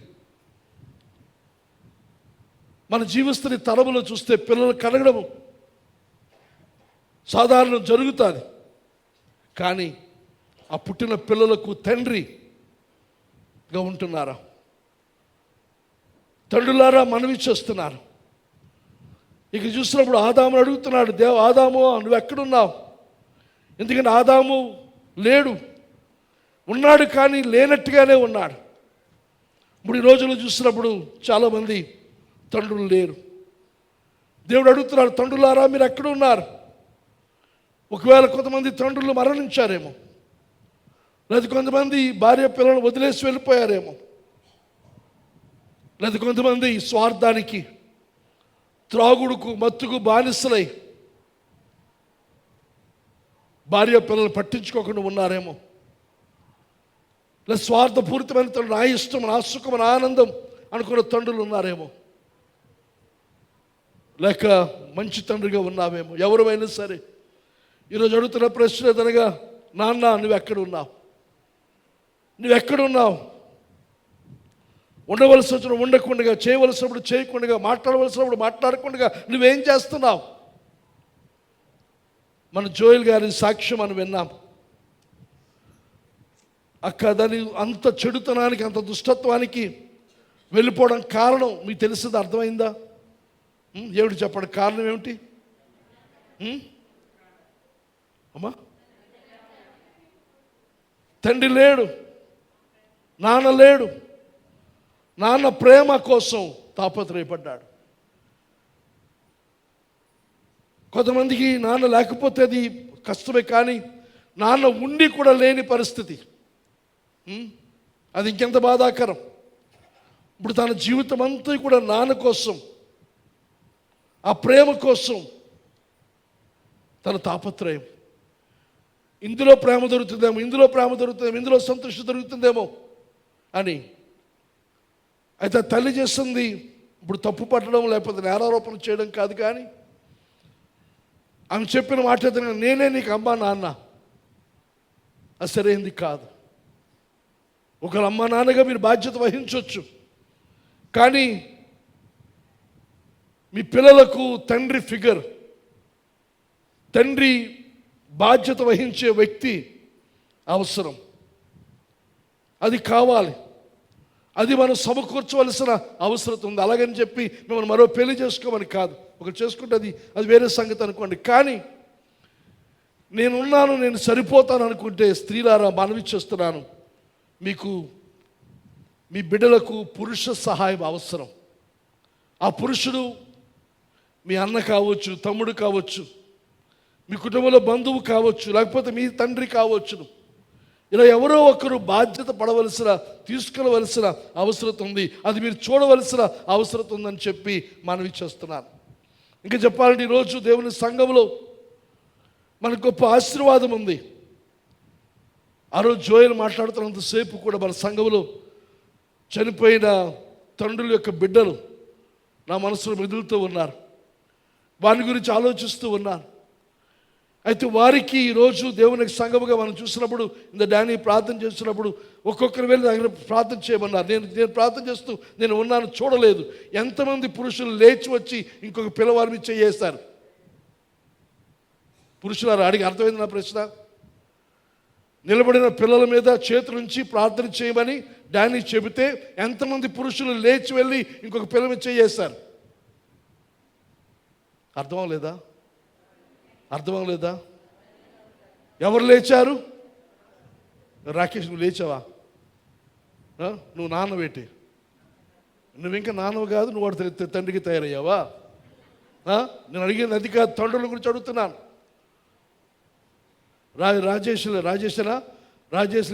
మన జీవిస్తున్న తరములో చూస్తే పిల్లలు కలగడం సాధారణం జరుగుతుంది. కానీ ఆ పుట్టిన పిల్లలకు తండ్రిగా ఉంటున్నారా? తండ్రులారా మనవి చేస్తున్నారు. ఇక చూసినప్పుడు ఆదామును అడుగుతున్నాడు, ఆదాము నువ్వు ఎక్కడున్నావు? ఎందుకంటే ఆదాము లేడు, ఉన్నాడు కానీ లేనట్టుగానే ఉన్నాడు. ఇప్పుడు ఈ రోజుల్లో చూసినప్పుడు చాలామంది తండ్రులు లేరు. దేవుడు అడుగుతున్నాడు, తండ్రులారా మీరు ఎక్కడ ఉన్నారు? ఒకవేళ కొంతమంది తండ్రులు మరణించారేమో, లేదా కొంతమంది భార్య పిల్లలను వదిలేసి వెళ్ళిపోయారేమో, లేదా కొంతమంది స్వార్థానికి, త్రాగుడుకు, మత్తుకు బానిసలై భార్య పిల్లలు పట్టించుకోకుండా ఉన్నారేమో, లేదా స్వార్థపూరితమైన తండ్రులు, నా ఇష్టం, నా సుఖం, నా ఆనందం అనుకున్న తండ్రులు ఉన్నారేమో, లేక మంచి తండ్రిగా ఉన్నావేమో. ఎవరైనా సరే ఈరోజు అడుగుతున్న ప్రశ్న ఏదనగా, నాన్న నువ్వెక్కడున్నావు? ఉండవలసి వచ్చిన ఉండకుండా, చేయవలసినప్పుడు చేయకుండా, మాట్లాడవలసినప్పుడు మాట్లాడకుండా నువ్వేం చేస్తున్నావు? మన జోయల్ గారి సాక్ష్యం మనం విన్నాం. దాని అంత చెడుతనానికి, అంత దుష్టత్వానికి వెళ్ళిపోవడం కారణం మీకు తెలిసింది, అర్థమైందా? ఏమిటి చెప్పండి, కారణం ఏమిటి? అమ్మా, తండ్రి లేడు, నాన్న లేడు. నాన్న ప్రేమ కోసం తాపత్రయపడ్డాడు. కొంతమందికి నాన్న లేకపోతే అది కష్టమే, కానీ నాన్న ఉండి కూడా లేని పరిస్థితి, అది ఇంకెంత బాధాకరం. ఇప్పుడు తన జీవితం అంతా కూడా నాన్న కోసం, ఆ ప్రేమ కోసం తన తాపత్రయం. ఇందులో ప్రేమ దొరుకుతుందేమో, ఇందులో ప్రేమ దొరుకుతుందేమో, ఇందులో సంతృష్టి దొరుకుతుందేమో అని. అయితే తల్లి చేస్తుంది ఇప్పుడు తప్పు పట్టడం లేకపోతే నేరారోపణ చేయడం కాదు, కానీ ఆమె చెప్పిన మాట అయితే నేనే నీకు అమ్మా నాన్న, అది సరైనది కాదు. ఒకరు అమ్మా నాన్నగా మీరు బాధ్యత వహించవచ్చు, కానీ మీ పిల్లలకు తండ్రి ఫిగర్, తండ్రి బాధ్యత వహించే వ్యక్తి అవసరం. అది కావాలి, అది మనం సమకూర్చవలసిన అవసరం ఉంది. అలాగని చెప్పి మిమ్మల్ని మరో పెళ్లి చేసుకోమని కాదు, ఒకరు చేసుకుంటే అది వేరే సంగతి అనుకోండి. కానీ నేనున్నాను, నేను సరిపోతాను అనుకుంటే స్త్రీలారా మనవి చేస్తున్నాను, మీకు మీ బిడ్డలకు పురుష సహాయం అవసరం. ఆ పురుషుడు మీ అన్న కావచ్చు, తమ్ముడు కావచ్చు, మీ కుటుంబంలో బంధువు కావచ్చు, లేకపోతే మీ తండ్రి కావచ్చును. ఇలా ఎవరో ఒకరు బాధ్యత పడవలసిన, తీసుకెళ్ళవలసిన అవసరం ఉంది. అది మీరు చూడవలసిన అవసరం ఉందని చెప్పి మనవి చేస్తున్నాను. ఇంకా చెప్పాలంటే ఈరోజు దేవుని సంఘంలో మనకు గొప్ప ఆశీర్వాదం ఉంది. ఆ రోజు జోయల్ మాట్లాడుతున్నంతసేపు కూడా మన సంఘంలో చనిపోయిన తండ్రుల యొక్క బిడ్డలు నా మనసులో మెదులుతూ ఉన్నారు, వారి గురించి ఆలోచిస్తూ ఉన్నారు. అయితే వారికి ఈరోజు దేవునికి సంఘముగా మనం చూసినప్పుడు, ఇంత డానీ ప్రార్థన చేస్తున్నప్పుడు ఒక్కొక్కరు వెళ్ళి దగ్గర ప్రార్థన చేయమన్నారు. నేను ప్రార్థన చేస్తూ నేను ఉన్నాను, చూడలేదు. ఎంతమంది పురుషులు లేచి వచ్చి ఇంకొక పిల్లవారి మీద చేస్తారు? పురుషులారా, అడిగి అర్థమైంది నా ప్రశ్న? నిలబడిన పిల్లల మీద చేతులుంచి ప్రార్థన చేయమని డానీ చెబితే ఎంతమంది పురుషులు లేచి వెళ్ళి ఇంకొక పిల్లల మీద చేస్తారు? అర్థమవలేదా? ఎవరు లేచారు? రాకేష్, నువ్వు లేచావా? నువ్వు నాన్నవేటి? నువ్వు ఇంకా నాన్నవు కాదు, నువ్వు వాడు తండ్రికి తయారయ్యావా? నేను అడిగిన అది కాదు, తండ్రుల గురించి అడుగుతున్నాను. రాజేష్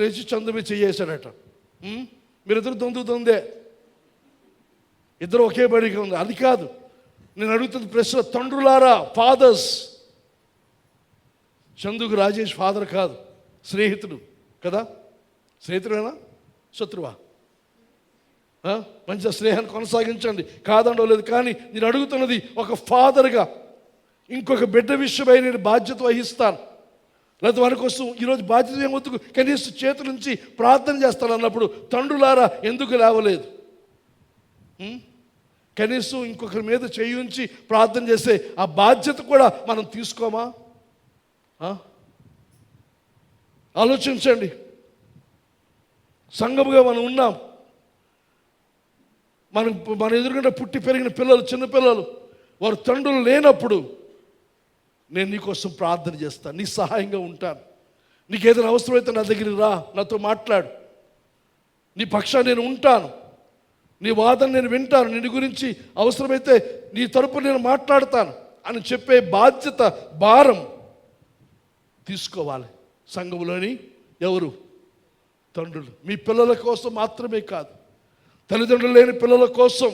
లేచి చందు మీద చెయ్యేశాడట. మీరిద్దరు దొందే, ఇద్దరు ఒకే బడిగా ఉంది. అది కాదు నేను అడుగుతున్న ప్రశ్న. తండ్రులారా, ఫాదర్స్, చందుకు రాజేష్ ఫాదర్ కాదు, స్నేహితుడు కదా? స్నేహితుడేనా, శత్రువా? మంచిగా స్నేహాన్ని కొనసాగించండి, కాదండలేదు. కానీ నేను అడుగుతున్నది, ఒక ఫాదర్గా ఇంకొక బిడ్డ విషయమై నేను బాధ్యత వహిస్తాను, లేదా వారి కోసం ఈరోజు బాధ్యత ఏమవుతుంది, కనీసం చేతుల నుంచి ప్రార్థన చేస్తాను అన్నప్పుడు తండ్రులారా ఎందుకు లేవలేదు? కనీసం ఇంకొకరి మీద చేయి ఉంచి ప్రార్థన చేసే ఆ బాధ్యత కూడా మనం తీసుకోమా? ఆలోచించండి. సంఘముగా మనం ఉన్నాం. మన ఎదురుగా పుట్టి పెరిగిన పిల్లలు, చిన్నపిల్లలు, వారు తండ్రులు లేనప్పుడు నేను నీకోసం ప్రార్థన చేస్తాను, నీ సహాయంగా ఉంటాను. నీకు ఏదైనా అవసరమైతే నా దగ్గరికి రా, నాతో మాట్లాడు, నీ పక్షాన్ని నేను ఉంటాను, నీ వాదన నేను వింటాను, నీ గురించి అవసరమైతే నీ తరపున నేను మాట్లాడతాను అని చెప్పే బాధ్యత, భారం తీసుకోవాలి సంఘంలోని ఎవరు? తండ్రులు. మీ పిల్లల కోసం మాత్రమే కాదు, తల్లిదండ్రులు లేని పిల్లల కోసం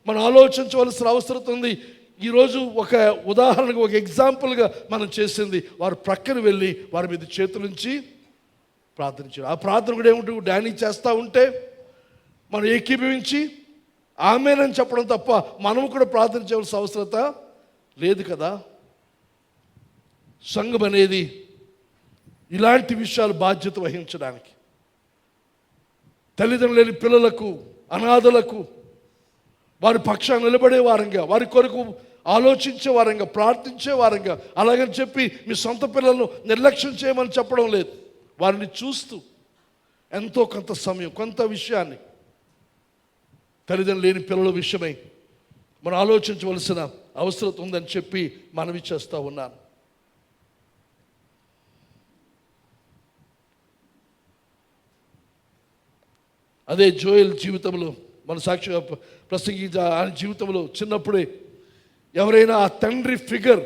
మనం ఆలోచించవలసిన అవసరం ఉంది. ఈరోజు ఒక ఉదాహరణగా, ఒక ఎగ్జాంపుల్గా మనం చేసింది, వారు ప్రక్కన వెళ్ళి వారి మీద చేతులుంచి ప్రార్థించారు. ఆ ప్రార్థన కూడా ఏమిటి, డానీ చేస్తూ ఉంటే మనం ఏకీభవించి ఆమేనని చెప్పడం తప్ప మనము కూడా ప్రార్థన చేయవలసిన అవసరత లేదు కదా. సంఘం అనేది ఇలాంటి విషయాలు బాధ్యత వహించడానికి, తల్లిదండ్రులు లేని పిల్లలకు, అనాథలకు వారి పక్షాన్ని నిలబడే వారంగా, వారి కొరకు ఆలోచించే వారంగా, ప్రార్థించే వారంగా. అలాగని చెప్పి మీ సొంత పిల్లలను నిర్లక్ష్యం చేయమని చెప్పడం లేదు. వారిని చూస్తూ ఎంతో కొంత సమయం, కొంత విషయాన్ని, తల్లిదండ్రులు లేని పిల్లల విషయమై మనం ఆలోచించవలసిన అవసరం ఉందని చెప్పి మనవి చేస్తూ ఉన్నాను. అదే జోయల్ జీవితంలో మన సాక్షిగా ప్రసంగించ ఆయన జీవితంలో చిన్నప్పుడే ఎవరైనా ఆ తండ్రి ఫిగర్,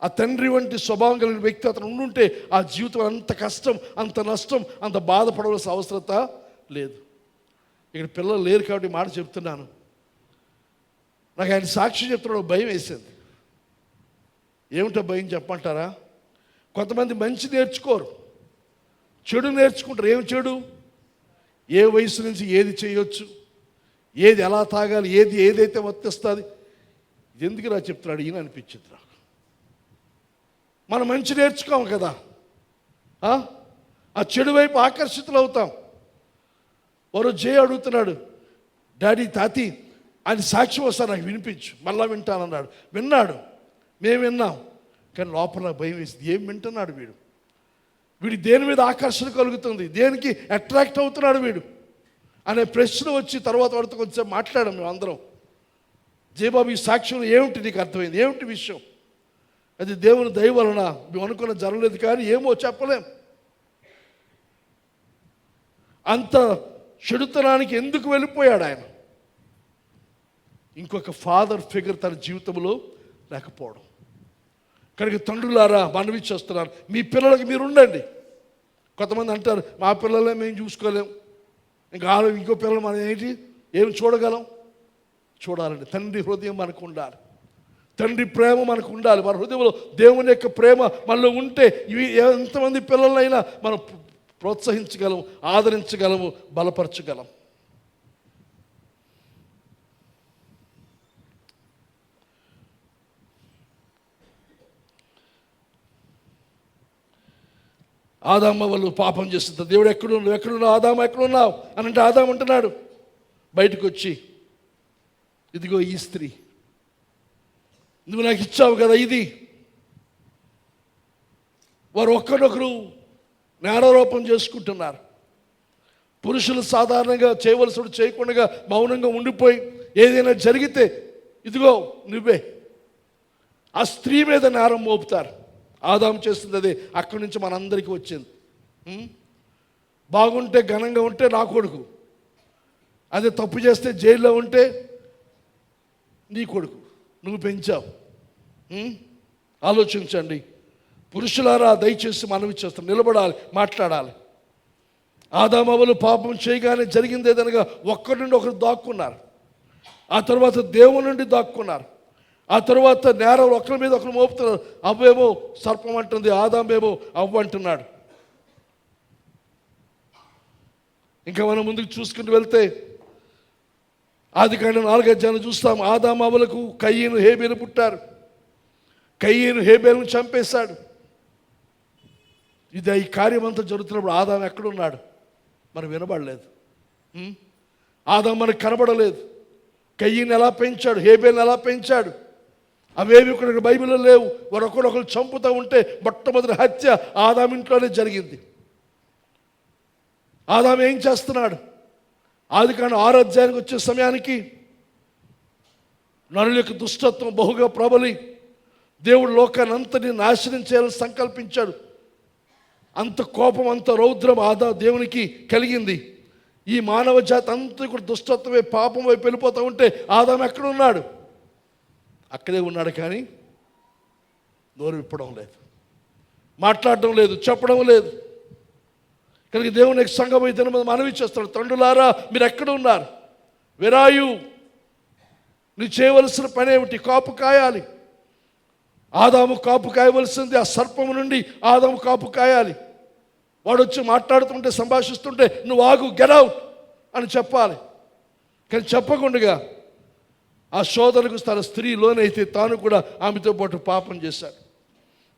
ఆ తండ్రి వంటి స్వభావం కలిగిన వ్యక్తి అతను ఉండుంటే ఆ జీవితం అంత కష్టం, అంత నష్టం, అంత బాధపడవలసిన అవసరత లేదు. ఇక్కడ పిల్లలు లేరు కాబట్టి మాట చెప్తున్నాను. నాకు ఆయన సాక్షి చెప్తున్నాడు, భయం వేసింది. ఏమిటో భయం చెప్పంటారా? కొంతమంది మంచి నేర్చుకోరు, చెడు నేర్చుకుంటారు. ఏం చెడు? ఏ వయసు నుంచి ఏది చేయొచ్చు, ఏది ఎలా తాగాలి, ఏదైతే వర్తిస్తుంది. ఎందుకు రా చెప్తున్నాడు ఈయన అనిపించింది నాకు. మనం మంచి నేర్చుకోము కదా, ఆ చెడు వైపు ఆకర్షితులు అవుతాం. వారు జయ అడుగుతున్నాడు, డాడీ తాతి ఆయన సాక్ష్యం వస్తా నాకు వినిపించు. మళ్ళా వింటానన్నాడు. విన్నాడు, మేము విన్నాం. కానీ లోపల భయం వేసింది. ఏం వింటున్నాడు వీడు దేని మీద ఆకర్షణ కలుగుతుంది, దేనికి అట్రాక్ట్ అవుతున్నాడు వీడు అనే ప్రశ్న వచ్చి తర్వాత వాడితో కొంచెం మాట్లాడాం మేము అందరం. జయబాబు ఈ సాక్ష్యంలో ఏమిటి నీకు అర్థమైంది, ఏమిటి విషయం? అది దేవుని దయ వలన మేము అనుకున్న జరగలేదు, కానీ ఏమో చెప్పలేం. అంత చెడుతనానికి ఎందుకు వెళ్ళిపోయాడు ఆయన? ఇంకొక ఫాదర్ ఫిగర్ తన జీవితంలో లేకపోవడం. కనుక తండ్రులారా మనవి చేస్తున్నారు, మీ పిల్లలకి మీరు ఉండండి. కొంతమంది అంటారు, మా పిల్లలే మేము చూసుకోలేం, ఇంకో పిల్లలు మనం ఏమి చూడగలం? చూడాలండి. తండ్రి హృదయం మనకు ఉండాలి, తండ్రి ప్రేమ మనకు ఉండాలి. మన హృదయంలో దేవుని యొక్క ప్రేమ మనలో ఉంటే ఇవి ఎంతమంది పిల్లలైనా మనం ప్రోత్సహించగలం, ఆదరించగలము, బలపరచగలం. ఆదామ వాళ్ళు పాపం చేస్తుంది. దేవుడు ఎక్కడున్నావు ఆదామ, ఎక్కడున్నావు అని అంటే ఆదాం అంటున్నాడు బయటకు వచ్చి, ఇదిగో ఈ స్త్రీ నువ్వు నాకు ఇచ్చావు కదా ఇది. వారు ఒక్కరొకరు నేరారోపణ చేసుకుంటున్నారు. పురుషులు సాధారణంగా చేయవలసి చేయకుండా మౌనంగా ఉండిపోయి ఏదైనా జరిగితే ఇదిగో నువ్వే, ఆ స్త్రీ మీద నేరం మోపుతారు. ఆదాం చేస్తుంది అదే. అక్కడి నుంచి మనందరికీ వచ్చింది. బాగుంటే ఘనంగా ఉంటే నా కొడుకు, అదే తప్పు చేస్తే జైల్లో ఉంటే నీ కొడుకు, నువ్వు పెంచావు. ఆలోచించండి పురుషులారా, దయచేసి మనవి చేస్తాం, నిలబడాలి, మాట్లాడాలి. ఆదామవ్వలు పాపం చేయగానే జరిగింది ఏదనగా ఒక్కరి నుండి ఒకరు దాక్కున్నారు. ఆ తర్వాత దేవుని నుండి దాక్కున్నారు. ఆ తర్వాత నేరం ఒకరి మీద ఒకరు మోపుతున్నారు. అవ్వేమో సర్పం అంటుంది, ఆదామేమో అవ్వ అంటున్నాడు. ఇంకా మనం ముందుకు చూసుకుంటూ వెళ్తే ఆదికాండం 4వ అధ్యాయం చూస్తాం. ఆదాము అవ్వలకు కయీను హేబేలు పుట్టారు. కయీను హేబేలును చంపేశాడు. ఇది ఈ కార్యం అంతా జరుగుతున్నప్పుడు ఆదాము ఎక్కడున్నాడు? మనం వినబడలేదు. ఆదాము మనకు కనబడలేదు. కయీను ఎలా పెంచాడు, హేబేలును ఎలా పెంచాడు, అవేవి ఇక్కడ బైబిల్లో లేవు. ఒకరొకరు చంపుతూ ఉంటే మొట్టమొదటి హత్య ఆదాము ఇంట్లోనే జరిగింది. ఆదాము ఏం చేస్తున్నాడు? ఆదికాండం 6వ అధ్యాయానికి వచ్చే సమయానికి నరుల యొక్క దుష్టత్వం బహుగా ప్రబలి దేవుడు లోకాన్ని అంతని నాశనం చేయాలని సంకల్పించాడు. అంత కోపం, అంత రౌద్రం దేవునికి కలిగింది. ఈ మానవ జాతి అంతా కూడా దుష్టత్వమే, పాపం వైపు వెళ్ళిపోతూ ఉంటే ఆదాము ఎక్కడున్నాడు? అక్కడే ఉన్నాడు, కానీ నోరు విప్పడం లేదు, మాట్లాడడం లేదు, చెప్పడం లేదు. కనుక దేవుని సంఘం అయితే మనవి చేస్తాడు, తండ్రులారా మీరు ఎక్కడ ఉన్నారు? వెరాయు, నువ్వు చేయవలసిన పని ఏమిటి? కాపు కాయాలి. ఆదాము కాపు కాయవలసింది. ఆ సర్పము నుండి ఆదాము కాపు కాయాలి. వాడు వచ్చి మాట్లాడుతుంటే, సంభాషిస్తుంటే నువ్వు ఆగు, గెట్ అవుట్ అని చెప్పాలి. కానీ చెప్పకుండా ఆ సోదరుకు తన స్త్రీ లోనైతే తాను కూడా ఆమెతో పాటు పాపం చేశాడు.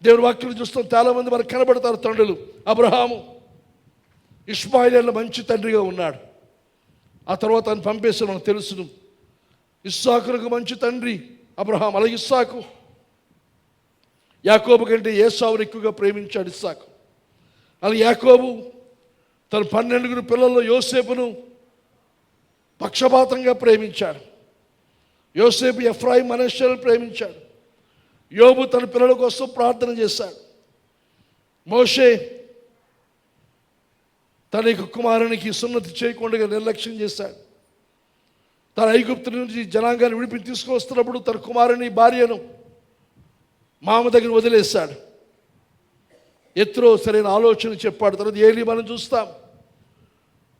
దేవుని వాక్యం చూస్తాం, చాలామంది మనకు కనబడతారు తండ్రులు. అబ్రహాము ఇష్మాయిలు మంచి తండ్రిగా ఉన్నాడు. ఆ తర్వాత ఆయన పంపేసి మనకు తెలుసును. ఇస్సాకులకు మంచి తండ్రి అబ్రహాం. అలాగే ఇస్సాకు యాకోబు కంటే ఏసావును ఎక్కువగా ప్రేమించాడు ఇస్సాకు. అలాగే యాకోబు తన 12 పిల్లల్లో యోసేపును పక్షపాతంగా ప్రేమించాడు. యోసేపు ఎఫ్రాయిం మనష్షేలను ప్రేమించాడు. యోబు తన పిల్లల కోసం ప్రార్థన చేశాడు. మోషే తన యొక్క కుమారునికి సున్నతి చేయకుండా నిర్లక్ష్యం చేశాడు. తన ఐగుప్తు నుంచి జనాంగాన్ని విడిపి తీసుకువస్తున్నప్పుడు తన కుమారుని భార్యను మామ దగ్గర వదిలేశాడు. ఎత్రో సరైన ఆలోచన చెప్పాడు. తర్వాత ఏలీ మనం చూస్తాం.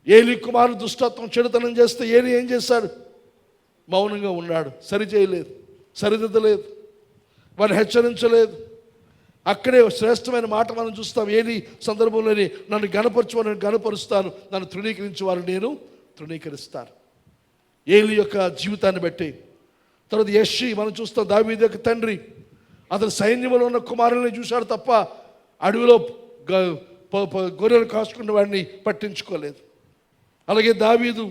ఏలీ కుమారుడు దుష్టత్వం, చెడుతనం చేస్తే ఏలీ ఏం చేశాడు? మౌనంగా ఉన్నాడు. సరిచేయలేదు, సరిదిద్దలేదు, వారిని హెచ్చరించలేదు. అక్కడే శ్రేష్టమైన మాట మనం చూస్తాం. ఏలి సందర్భంలోని నన్ను గణపరచువారు నేను గణపరుస్తాను, నన్ను తృణీకరించేవారు నేను తృణీకరిస్తాను. ఏలి యొక్క జీవితాన్ని బట్టి. తర్వాత యెష్షయి మనం చూస్తాం, దావీదు యొక్క తండ్రి. అతను సైన్యంలో ఉన్న కుమారుల్ని చూశాడు తప్ప అడవిలో గొర్రెలు కాసుకున్న వాడిని పట్టించుకోలేదు. అలాగే దావీదు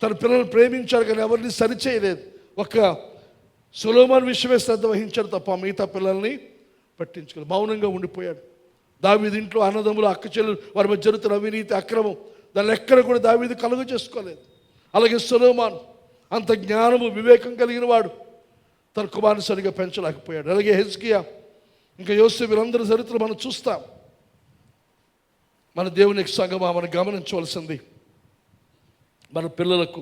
తన పిల్లలను ప్రేమించాడు కానీ ఎవరిని సరిచేయలేదు. ఒక సొలొమోను విషయమే శ్రద్ధ వహించాడు తప్ప మిగతా పిల్లల్ని పట్టించుకోలేదు, మౌనంగా ఉండిపోయాడు. దావీదు ఇంట్లో అన్నదమ్ములు అక్క చెల్లెలు వారి మధ్య జరుగుతున్న అవినీతి అక్రమం దాన్ని ఎక్కడ కూడా దావీదు కలుగు చేసుకోలేదు. అలాగే సొలొమోను అంత జ్ఞానము వివేకం కలిగిన వాడు, తన కుమారుని సరిగా పెంచలేకపోయాడు. అలాగే హెజ్కియా ఇంకా యోసేపు వీరందరి చరిత్ర మనం చూస్తాం. మన దేవునికి సంగమా మనం గమనించవలసింది, మన పిల్లలకు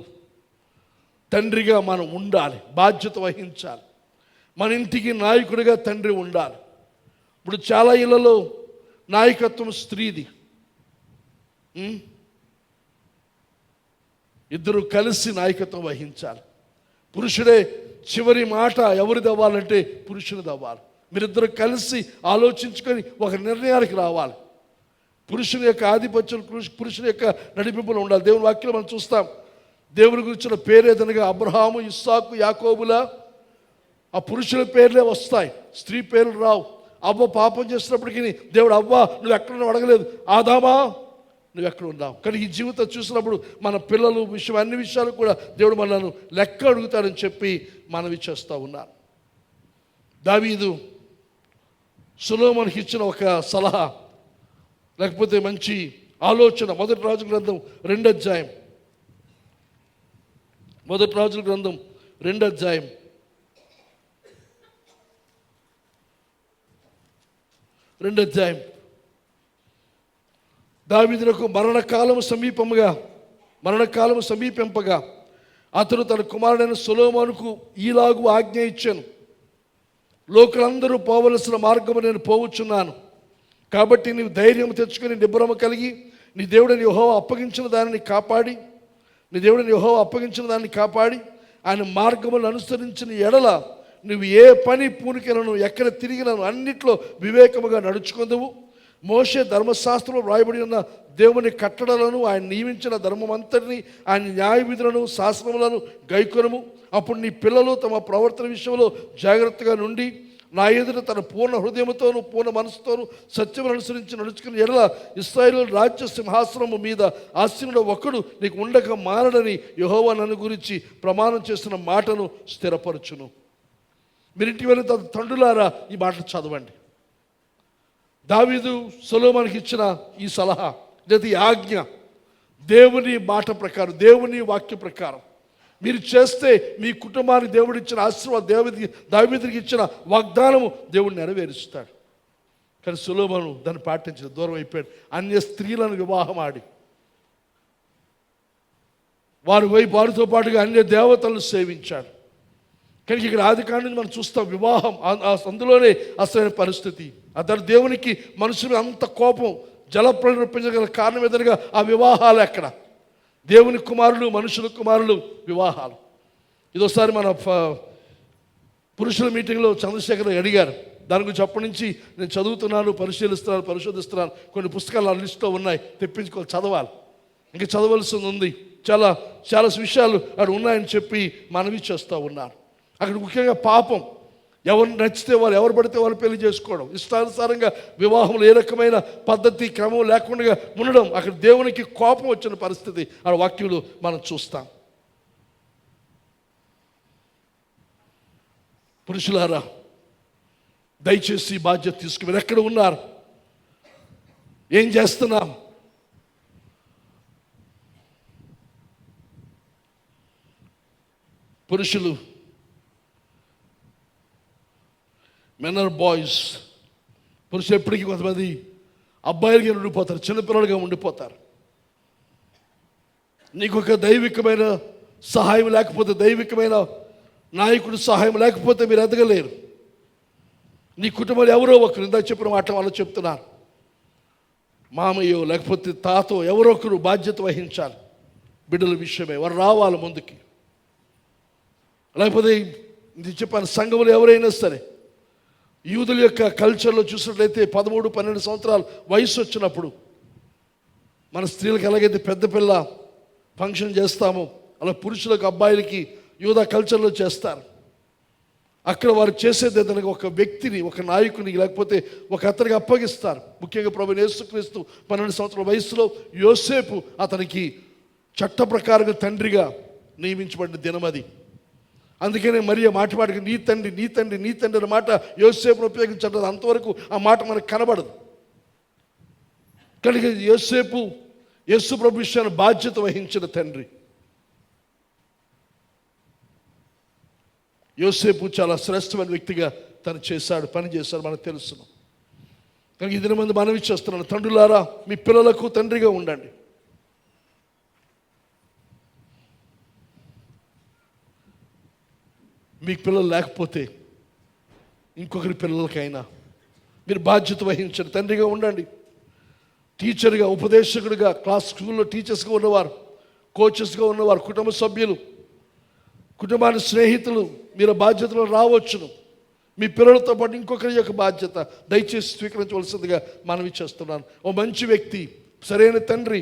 తండ్రిగా మనం ఉండాలి, బాధ్యత వహించాలి. మన ఇంటికి నాయకుడిగా తండ్రి ఉండాలి. ఇప్పుడు చాలా ఇళ్లలో నాయకత్వం స్త్రీది. ఇద్దరు కలిసి నాయకత్వం వహించాలి. పురుషుడే చివరి మాట ఎవరిది అవ్వాలంటే పురుషునిది అవ్వాలి. మీరిద్దరు కలిసి ఆలోచించుకొని ఒక నిర్ణయానికి రావాలి. పురుషుని యొక్క ఆధిపత్యం, పురుషుని యొక్క నడిపింపులు ఉండాలి. దేవుని వాక్యంలో మనం చూస్తాం, దేవుని గురించిన పేరేదనగా అబ్రహాము, ఇస్సాకు, యాకోబుల ఆ పురుషుల పేర్లే వస్తాయి, స్త్రీ పేర్లు రావు. అవ్వ పాపం చేసినప్పటికీ దేవుడు అవ్వ నువ్వు ఎక్కడున్నావు అడగలేదు, ఆదామా నువ్వు ఎక్కడ ఉన్నావు. కానీ ఈ జీవితం చూసినప్పుడు మన పిల్లలు విషయం అన్ని విషయాలు కూడా దేవుడు మనల్ని లెక్క అడుగుతాడని చెప్పి మనవి చేస్తూ ఉన్నారు. దావీదు సొలొమోనుకి ఇచ్చిన ఒక సలహా లేకపోతే మంచి ఆలోచన, మొదటి రాజుల గ్రంథం 2వ అధ్యాయం, మొదటి రాజుల గ్రంథం 2వ అధ్యాయం 2వ అధ్యాయం. దావీదునకు మరణకాలము సమీపింపగా అతడు తన కుమారుడైన సొలొమోనుకు ఈలాగు ఆజ్ఞ ఇచ్చాను, లోకులందరూ పోవలసిన మార్గము నేను పోవచ్చున్నాను. కాబట్టి నీవు ధైర్యం తెచ్చుకొని నిబ్బరము కలిగి నీ దేవుడిని యెహోవా అప్పగించిన దానిని కాపాడి ఆయన మార్గములను అనుసరించిన ఎడల నువ్వు ఏ పని పూనికెలను ఎక్కడ తిరిగినను అన్నిట్లో వివేకముగా నడుచుకుందువు. మోషే ధర్మశాస్త్రంలో వ్రాయబడి ఉన్న దేవుని కట్టడలను, ఆయన నియమించిన ధర్మమంతటిని, ఆయన న్యాయ విధులను శాసనములను గైకొనము. అప్పుడు నీ పిల్లలు తమ ప్రవర్తన విషయంలో జాగ్రత్తగా నుండి నా ఎదుట తన పూర్ణ హృదయముతోను పూర్ణ మనసుతోను సత్యమును అనుసరించి నడుచుకుని ఎడల ఇశ్రాయేలు రాజ్య సింహాసనము మీద ఆసీనుడు ఒకడు నీకు ఉండక మానడని యెహోవా నన్ను గురించి ప్రమాణం చేస్తున్న మాటను స్థిరపరచును. మీరింటికి వెళ్ళిన తండ్రులారా ఈ మాటలు చదవండి. దావీదు సొలొమోనుకి ఇచ్చిన ఈ సలహా లేదా ఈ ఆజ్ఞ దేవుని మాట ప్రకారం, దేవుని వాక్య ప్రకారం మీరు చేస్తే మీ కుటుంబానికి దేవుడు ఇచ్చిన ఆశీర్వాదం, దావీదుకి ఇచ్చిన వాగ్దానము దేవుడు నెరవేరుస్తాడు. కానీ సొలొమోను దాన్ని పాటించిన దూరం అయిపోయాడు. అన్య స్త్రీలను వివాహం ఆడి వారితో పాటుగా అన్య దేవతలను సేవించాడు. కానీ ఇక్కడ ఆదికాండం నుంచి మనం చూస్తాం, వివాహం అందులోనే అసలైన పరిస్థితి. అతను దేవునికి మనుషులు అంత కోపం జలప్రళయం రప్పించగల కారణం ఎదురుగా ఆ వివాహాలు ఎక్కడ, దేవుని కుమారులు మనుషుల కుమారులు వివాహాలు. ఇదోసారి మన పురుషుల మీటింగ్లో చంద్రశేఖర్ అడిగారు. దాని గురించి అప్పటి నుంచి నేను చదువుతున్నాను, పరిశోధిస్తున్నాను. కొన్ని పుస్తకాలు ఆ లిస్టులో ఉన్నాయి, తెప్పించుకోవాలి, చదవాలి. ఇంకా చదవలసింది ఉంది, చాలా చాలా విషయాలు అక్కడ ఉన్నాయని చెప్పి మనవి చేస్తూ ఉన్నారు. అక్కడ ముఖ్యంగా పాపం, ఎవరు నచ్చితే వాళ్ళు, ఎవరు పడితే వాళ్ళు పెళ్లి చేసుకోవడం, ఇష్టానుసారంగా వివాహంలో ఏ రకమైన పద్ధతి క్రమం లేకుండా ఉండడం, అక్కడ దేవునికి కోపం వచ్చిన పరిస్థితి ఆ వాక్యంలో మనం చూస్తాం. పురుషులారా దయచేసి బాధ్యత తీసుకుని మీరు ఎక్కడ ఉన్నారు, ఏం చేస్తున్నాం? పురుషులు మెన్ ఆర్ బాయ్స్. పురుషులు ఎప్పటికీ కొంతమంది అబ్బాయిలుగా ఉండిపోతారు, చిన్నపిల్లలుగా ఉండిపోతారు. నీకు ఒక దైవికమైన సహాయం లేకపోతే, దైవికమైన నాయకుడు సహాయం లేకపోతే మీరు ఎదగలేరు. నీ కుటుంబంలో ఎవరో ఒకరు, ఇందాక చెప్పిన మాట వాళ్ళు చెప్తున్నారు, మామయ్యో లేకపోతే తాతో ఎవరో ఒకరు బాధ్యత వహించాలి బిడ్డల విషయమే. వారు రావాలి ముందుకి. లేకపోతే ఇది చెప్పాను, సంఘంలో ఎవరైనా సరే యూదుల యొక్క కల్చర్లో చూసినట్లయితే 13-12 సంవత్సరాలు వయసు వచ్చినప్పుడు మన స్త్రీలకు ఎలాగైతే పెద్ద పిల్ల ఫంక్షన్ చేస్తామో అలా పురుషులకు అబ్బాయిలకి యూదా కల్చర్లో చేస్తారు. అక్కడ వారు చేసేది ఏదైనా ఒక వ్యక్తిని, ఒక నాయకుని, లేకపోతే ఒక అతనికి అప్పగిస్తారు. ముఖ్యంగా ప్రభువైన యేసుక్రీస్తు 12 సంవత్సరాల వయసులో యోసేపు అతనికి చట్ట ప్రకారంగా తండ్రిగా నియమించబడిన దినం అది. అందుకనే మరియ మాటికి నీ తండ్రి నీ తండ్రి నీ తండ్రి అనే మాట యోసేపును ఉపయోగించడం, అంతవరకు ఆ మాట మనకు కనబడదు. కనుక యోసేపు యేసు ప్రభు విషయాన్ని బాధ్యత వహించిన తండ్రి. యోసేపు చాలా శ్రేష్టమైన వ్యక్తిగా తను పని చేశాడు, మనకు తెలుసు. కనుక ఈ దినం మంది మనవి చేస్తున్నాను, తండ్రులారా మీ పిల్లలకు తండ్రిగా ఉండండి. మీకు పిల్లలు లేకపోతే ఇంకొకరి పిల్లలకైనా మీరు బాధ్యత వహించండి, తండ్రిగా ఉండండి. టీచర్గా, ఉపదేశకుడిగా, స్కూల్లో టీచర్స్గా ఉన్నవారు, కోచెస్గా ఉన్నవారు, కుటుంబ సభ్యులు, కుటుంబానికి స్నేహితులు మీరు బాధ్యతలు రావచ్చును. మీ పిల్లలతో పాటు ఇంకొకరి యొక్క బాధ్యత దయచేసి స్వీకరించవలసిందిగా మనవి చేస్తున్నాను. ఓ మంచి వ్యక్తి, సరైన తండ్రి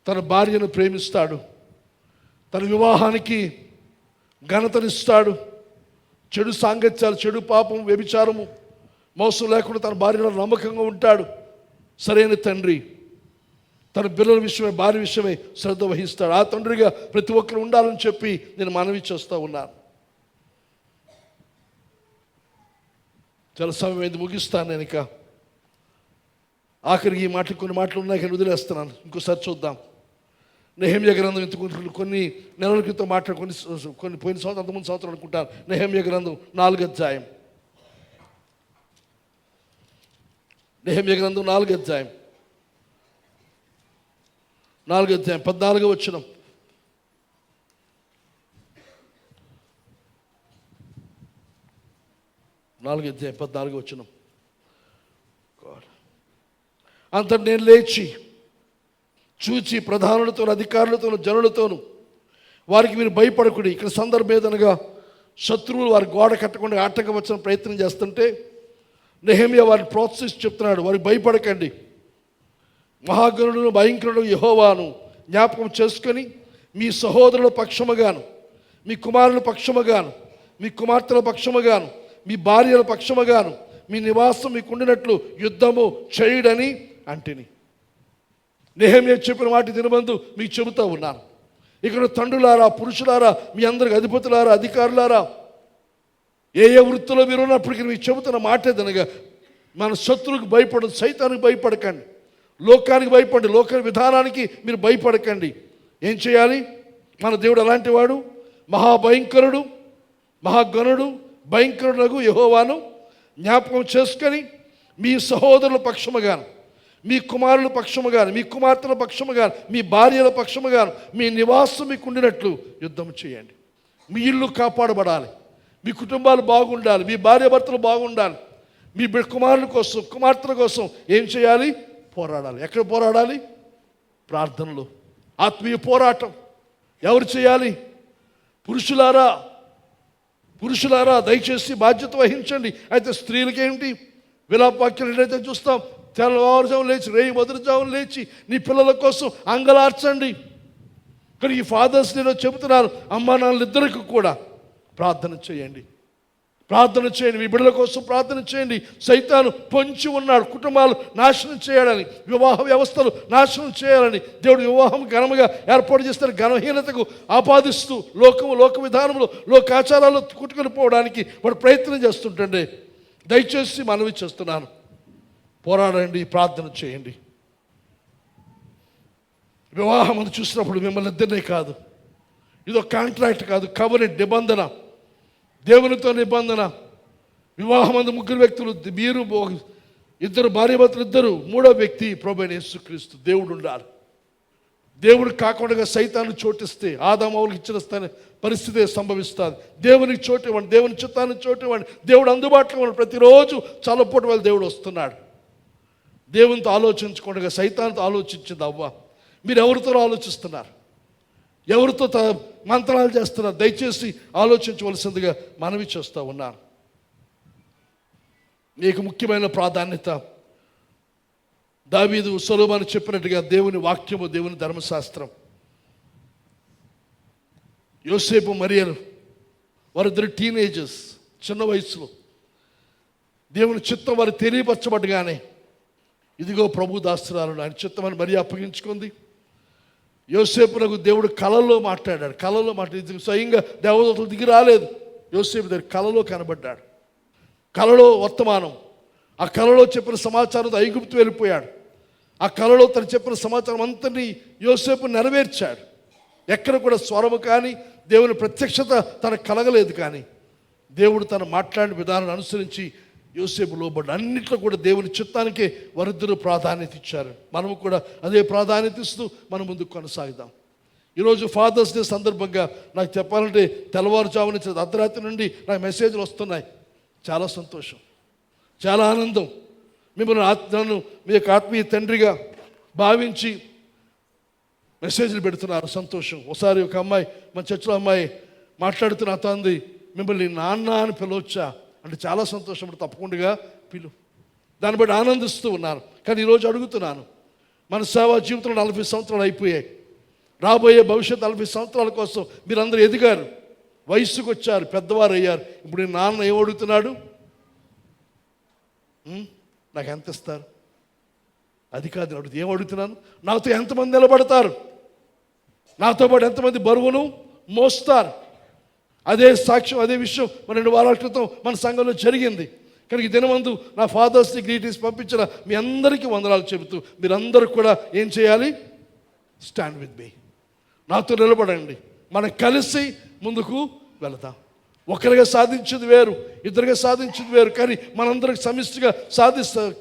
తన భార్యను ప్రేమిస్తాడు, తన వివాహానికి ఘనతనిస్తాడు. చెడు సాంగత్యాలు, చెడు పాపం, వ్యభిచారము, మోసం లేకుండా తన భార్యలో నమ్మకంగా ఉంటాడు. సరైన తండ్రి తన పిల్లల విషయమే, భార్య విషయమే శ్రద్ధ వహిస్తాడు. ఆ తండ్రిగా ప్రతి ఒక్కరు ఉండాలని చెప్పి నేను మనవి చేస్తూ ఉన్నాను. చాలా సమయం అయింది, ముగిస్తాను నేను. ఇక ఆఖరికి ఈ మాటలు, కొన్ని మాటలు ఉన్నాయి కానీ వదిలేస్తున్నాను, ఇంకోసారి చూద్దాం. నెహెమ్యా గ్రంథం కొన్ని నెలల క్రితం కొన్ని పోయిన సంవత్సరం, అంతకుముందు సంవత్సరం అనుకుంటాను. నెహెమ్యా గ్రంథం 4వ అధ్యాయం. నెహెమ్యా గ్రంథం 4వ అధ్యాయం 14వ వచనం. అంతటి నేను లేచి చూచి ప్రధానులతో, అధికారులతోను, జనులతోను వారికి మీరు భయపడకుడి. ఇక్కడ సందర్భం ఏదనగా శత్రువులు వారి గోడ కట్టకుండా ఆటంకం వచ్చిన ప్రయత్నం చేస్తుంటే నెహెమ్యా వారిని ప్రోత్సహించి చెప్తున్నాడు, వారికి భయపడకండి. మహాగణుడును భయంకరుడు యెహోవాను జ్ఞాపకం చేసుకొని మీ సహోదరుల పక్షముగాను, మీ కుమారుల పక్షముగాను, మీ కుమార్తెల పక్షముగాను, మీ భార్యల పక్షముగాను మీ నివాసం మీకు ఉండినట్లు యుద్ధము చేయుడని అంటిని. నెహెమ్యా చెప్పిన వాటి దినమందు మీకు చెబుతూ ఉన్నాను. ఇక్కడ తండ్రులారా, పురుషులారా, మీ అందరికి అధిపతులారా, అధికారులారా, ఏ వృత్తిలో మీరు ఉన్నప్పటికీ మీకు చెబుతున్న మాట ఏదనగా మన శత్రువుకు భయపడదు, సైతానికి భయపడకండి, లోకానికి భయపడండి, లోక విధానానికి మీరు భయపడకండి. ఏం చేయాలి? మన దేవుడు అలాంటి వాడు, మహాభయంకరుడు, మహాగణుడు, భయంకరుడు యెహోవాను జ్ఞాపకం చేసుకొని మీ సహోదరుల పక్షముగాను, మీ కుమారుల పక్షముగాను, మీ కుమార్తెల పక్షముగాను, మీ భార్యల పక్షముగాను మీ నివాసం మీకు ఉండినట్లు యుద్ధం చేయండి. మీ ఇల్లు కాపాడబడాలి, మీ కుటుంబాలు బాగుండాలి, మీ భార్యాభర్తలు బాగుండాలి, మీ కుమారుల కోసం, కుమార్తెల కోసం ఏం చేయాలి? పోరాడాలి. ఎక్కడ పోరాడాలి? ప్రార్థనలో. ఆత్మీయ పోరాటం ఎవరు చేయాలి? పురుషులారా దయచేసి బాధ్యత వహించండి. అయితే స్త్రీలకేమిటి? విలాపవాక్యం ఏదైతే చూస్తాం, తెల్లవారుజామున లేచి, రేయి మొదలుజామున లేచి నీ పిల్లల కోసం అంగలార్చండి. కానీ ఈ ఫాదర్స్ నేను చెబుతున్నాను, అమ్మా నాన్నలిద్దరికి కూడా ప్రార్థన చేయండి. మీ బిడ్డల కోసం ప్రార్థన చేయండి. సైతాను పొంచి ఉన్నాడు కుటుంబాలు నాశనం చేయాలని, వివాహ వ్యవస్థలు నాశనం చేయాలని. దేవుడు వివాహం ఘనముగా ఏర్పాటు చేస్తారు, ఘనహీనతకు ఆపాదిస్తూ లోక విధానంలో, లోకాచారాలు కుట్టుకొని పోవడానికి వాడు ప్రయత్నం చేస్తుంటండి. దయచేసి మనవి చేస్తున్నాను, పోరాడండి, ప్రార్థన చేయండి. వివాహం అని చూసినప్పుడు మిమ్మల్ని ఇద్దరినే కాదు, ఇదో కాంట్రాక్ట్ కాదు, కవరెంట్, నిబంధన, దేవునితో నిబంధన. వివాహం అందు 3 వ్యక్తులు, మీరు ఇద్దరు భార్యాభర్తలు, ఇద్దరు, 3వ వ్యక్తి ప్రభువైన యేసుక్రీస్తు దేవుడు ఉండాలి. దేవుడు కాకుండా సైతాన్ని చోటిస్తే ఆదామవులకు ఇచ్చిన పరిస్థితి సంభవిస్తుంది. దేవునికి చోటు ఇవ్వండి, దేవుని చిత్తాన్ని చోటు ఇవ్వండి. దేవుడు అందుబాటులో ఉన్నాడు. ప్రతిరోజు చాలాపూట వాళ్ళ దేవుడు వస్తున్నాడు. దేవునితో ఆలోచించకుండా సైతాన్తో ఆలోచించింది అవ్వ. మీరు ఎవరితో ఆలోచిస్తున్నారు? ఎవరితో మంత్రాలు చేస్తున్నారు? దయచేసి ఆలోచించవలసిందిగా మనవి చేస్తూ ఉన్నాను. నీకు ముఖ్యమైన ప్రాధాన్యత దావీదు సొలొమోను చెప్పినట్టుగా దేవుని వాక్యము, దేవుని ధర్మశాస్త్రం. యోసేపు మరియలు వారిద్దరు టీనేజర్స్, చిన్న వయసులో దేవుని చిత్తం వారు తెలియపరచబడగానే ఇదిగో ప్రభు దాస్తురాలు ఆయన చిత్తమని మరీ అప్పగించుకుంది. యోసేపునకు దేవుడు కలలో మాట్లాడాడు. కలలో మాట్లాడి స్వయంగా దేవదూతలు దిగి రాలేదు, యోసేపు దగ్గర కలలో కనబడ్డాడు. కలలో వర్తమానం, ఆ కలలో చెప్పిన సమాచారంతో ఐగుప్తు వెళ్ళిపోయాడు. ఆ కలలో తను చెప్పిన సమాచారం అంతని యోసేపు నెరవేర్చాడు. ఎక్కడ కూడా స్వరము కానీ దేవుని ప్రత్యక్షత తనకు కలగలేదు, కానీ దేవుడు తను మాట్లాడిన విధానాన్ని అనుసరించి యోసేపు లోబడ్డ. అన్నిట్లో కూడా దేవుని చిత్తానికే వారిద్దరూ ప్రాధాన్యత ఇచ్చారు. మనము కూడా అదే ప్రాధాన్యత ఇస్తూ మనం ముందుకు కొనసాగుదాం. ఈరోజు ఫాదర్స్ డే సందర్భంగా నాకు చెప్పాలంటే తెల్లవారుజాము నుంచి అర్ధరాత్రి నుండి నాకు మెసేజ్లు వస్తున్నాయి. చాలా సంతోషం, చాలా ఆనందం. మిమ్మల్ని నన్ను మీ యొక్క ఆత్మీయ తండ్రిగా భావించి మెసేజ్లు పెడుతున్నారు, సంతోషం. ఒకసారి ఒక అమ్మాయి, మన చర్చిలో అమ్మాయి మాట్లాడుతూ నాతో అంది, మిమ్మల్ని నాన్న అని పిలవచ్చా అంటే చాలా సంతోషం, తప్పకుండా పిలు. దాన్ని బట్టి ఆనందిస్తూ ఉన్నాను. కానీ ఈరోజు అడుగుతున్నాను, మన సేవా జీవితంలో 40 సంవత్సరాలు అయిపోయాయి. రాబోయే భవిష్యత్తు 40 సంవత్సరాల కోసం మీరందరూ ఎదిగారు, వయస్సుకు వచ్చారు, పెద్దవారు అయ్యారు. ఇప్పుడు నేను నాన్న ఏం అడుగుతున్నాడు, నాకు ఎంత ఇస్తారు? అది కాదు అడుగుతుంది. ఏం అడుగుతున్నాను, నాతో ఎంతమంది నిలబడతారు, నాతో పాటు ఎంతమంది బరువును మోస్తారు? అదే సాక్ష్యం, అదే విషయం మన 2 వారాల క్రితం మన సంఘంలో జరిగింది. కనుక ఈ దినమందు నా ఫాదర్స్ డే గ్రీటింగ్స్ పంపించిన మీ అందరికీ వందనాలు చెబుతూ మీరందరూ కూడా ఏం చేయాలి, స్టాండ్ విత్ మీ, నాతో నిలబడండి. మనం కలిసి ముందుకు వెళదాం. ఒకరిగా సాధించేది వేరు, ఇద్దరుగా సాధించేది వేరు, కానీ మనందరికి సమిష్టిగా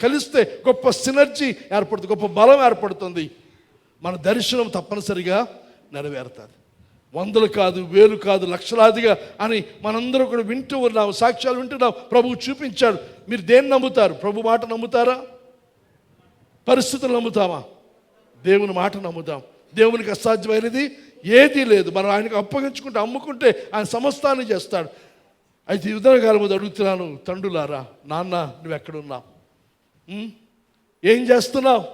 కలిస్తే గొప్ప సినర్జీ ఏర్పడుతుంది, గొప్ప బలం ఏర్పడుతుంది. మన దర్శనం తప్పనిసరిగా నెరవేరుతుంది. 100 కాదు, 1000 కాదు, లక్షలాదిగా అని మనందరూ కూడా వింటూ ఉన్నాం, సాక్ష్యాలు వింటున్నాం. ప్రభువు చూపించాడు. మీరు దేన్ని నమ్ముతారు? ప్రభు మాట నమ్ముతారా, పరిస్థితులు నమ్ముతామా? దేవుని మాట నమ్ముతాం. దేవునికి అసాధ్యమైనది ఏదీ లేదు. మనం ఆయనకు అప్పగించుకుంటే, అమ్ముకుంటే ఆయన సమస్తాన్ని చేస్తాడు. అయితే ఈ ఉదయకాలం మీద అడుగుతున్నాను, తండ్రులారా, నాన్న నువ్వు ఎక్కడున్నావు? ఏం చేస్తున్నావు?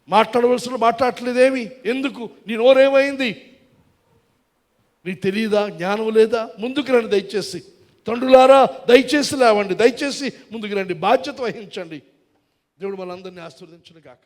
మాట్లాడవలసిన మాట్లాడట్లేదేమి? ఎందుకు? నీ నోరేమైంది? నీకు తెలియదా? జ్ఞానం లేదా? ముందుకు రండి దయచేసి. తండ్రులారా దయచేసి లేవండి, దయచేసి ముందుకు రండి, బాధ్యత వహించండి. దేవుడు మనందరినీ ఆశీర్వదించును గాక.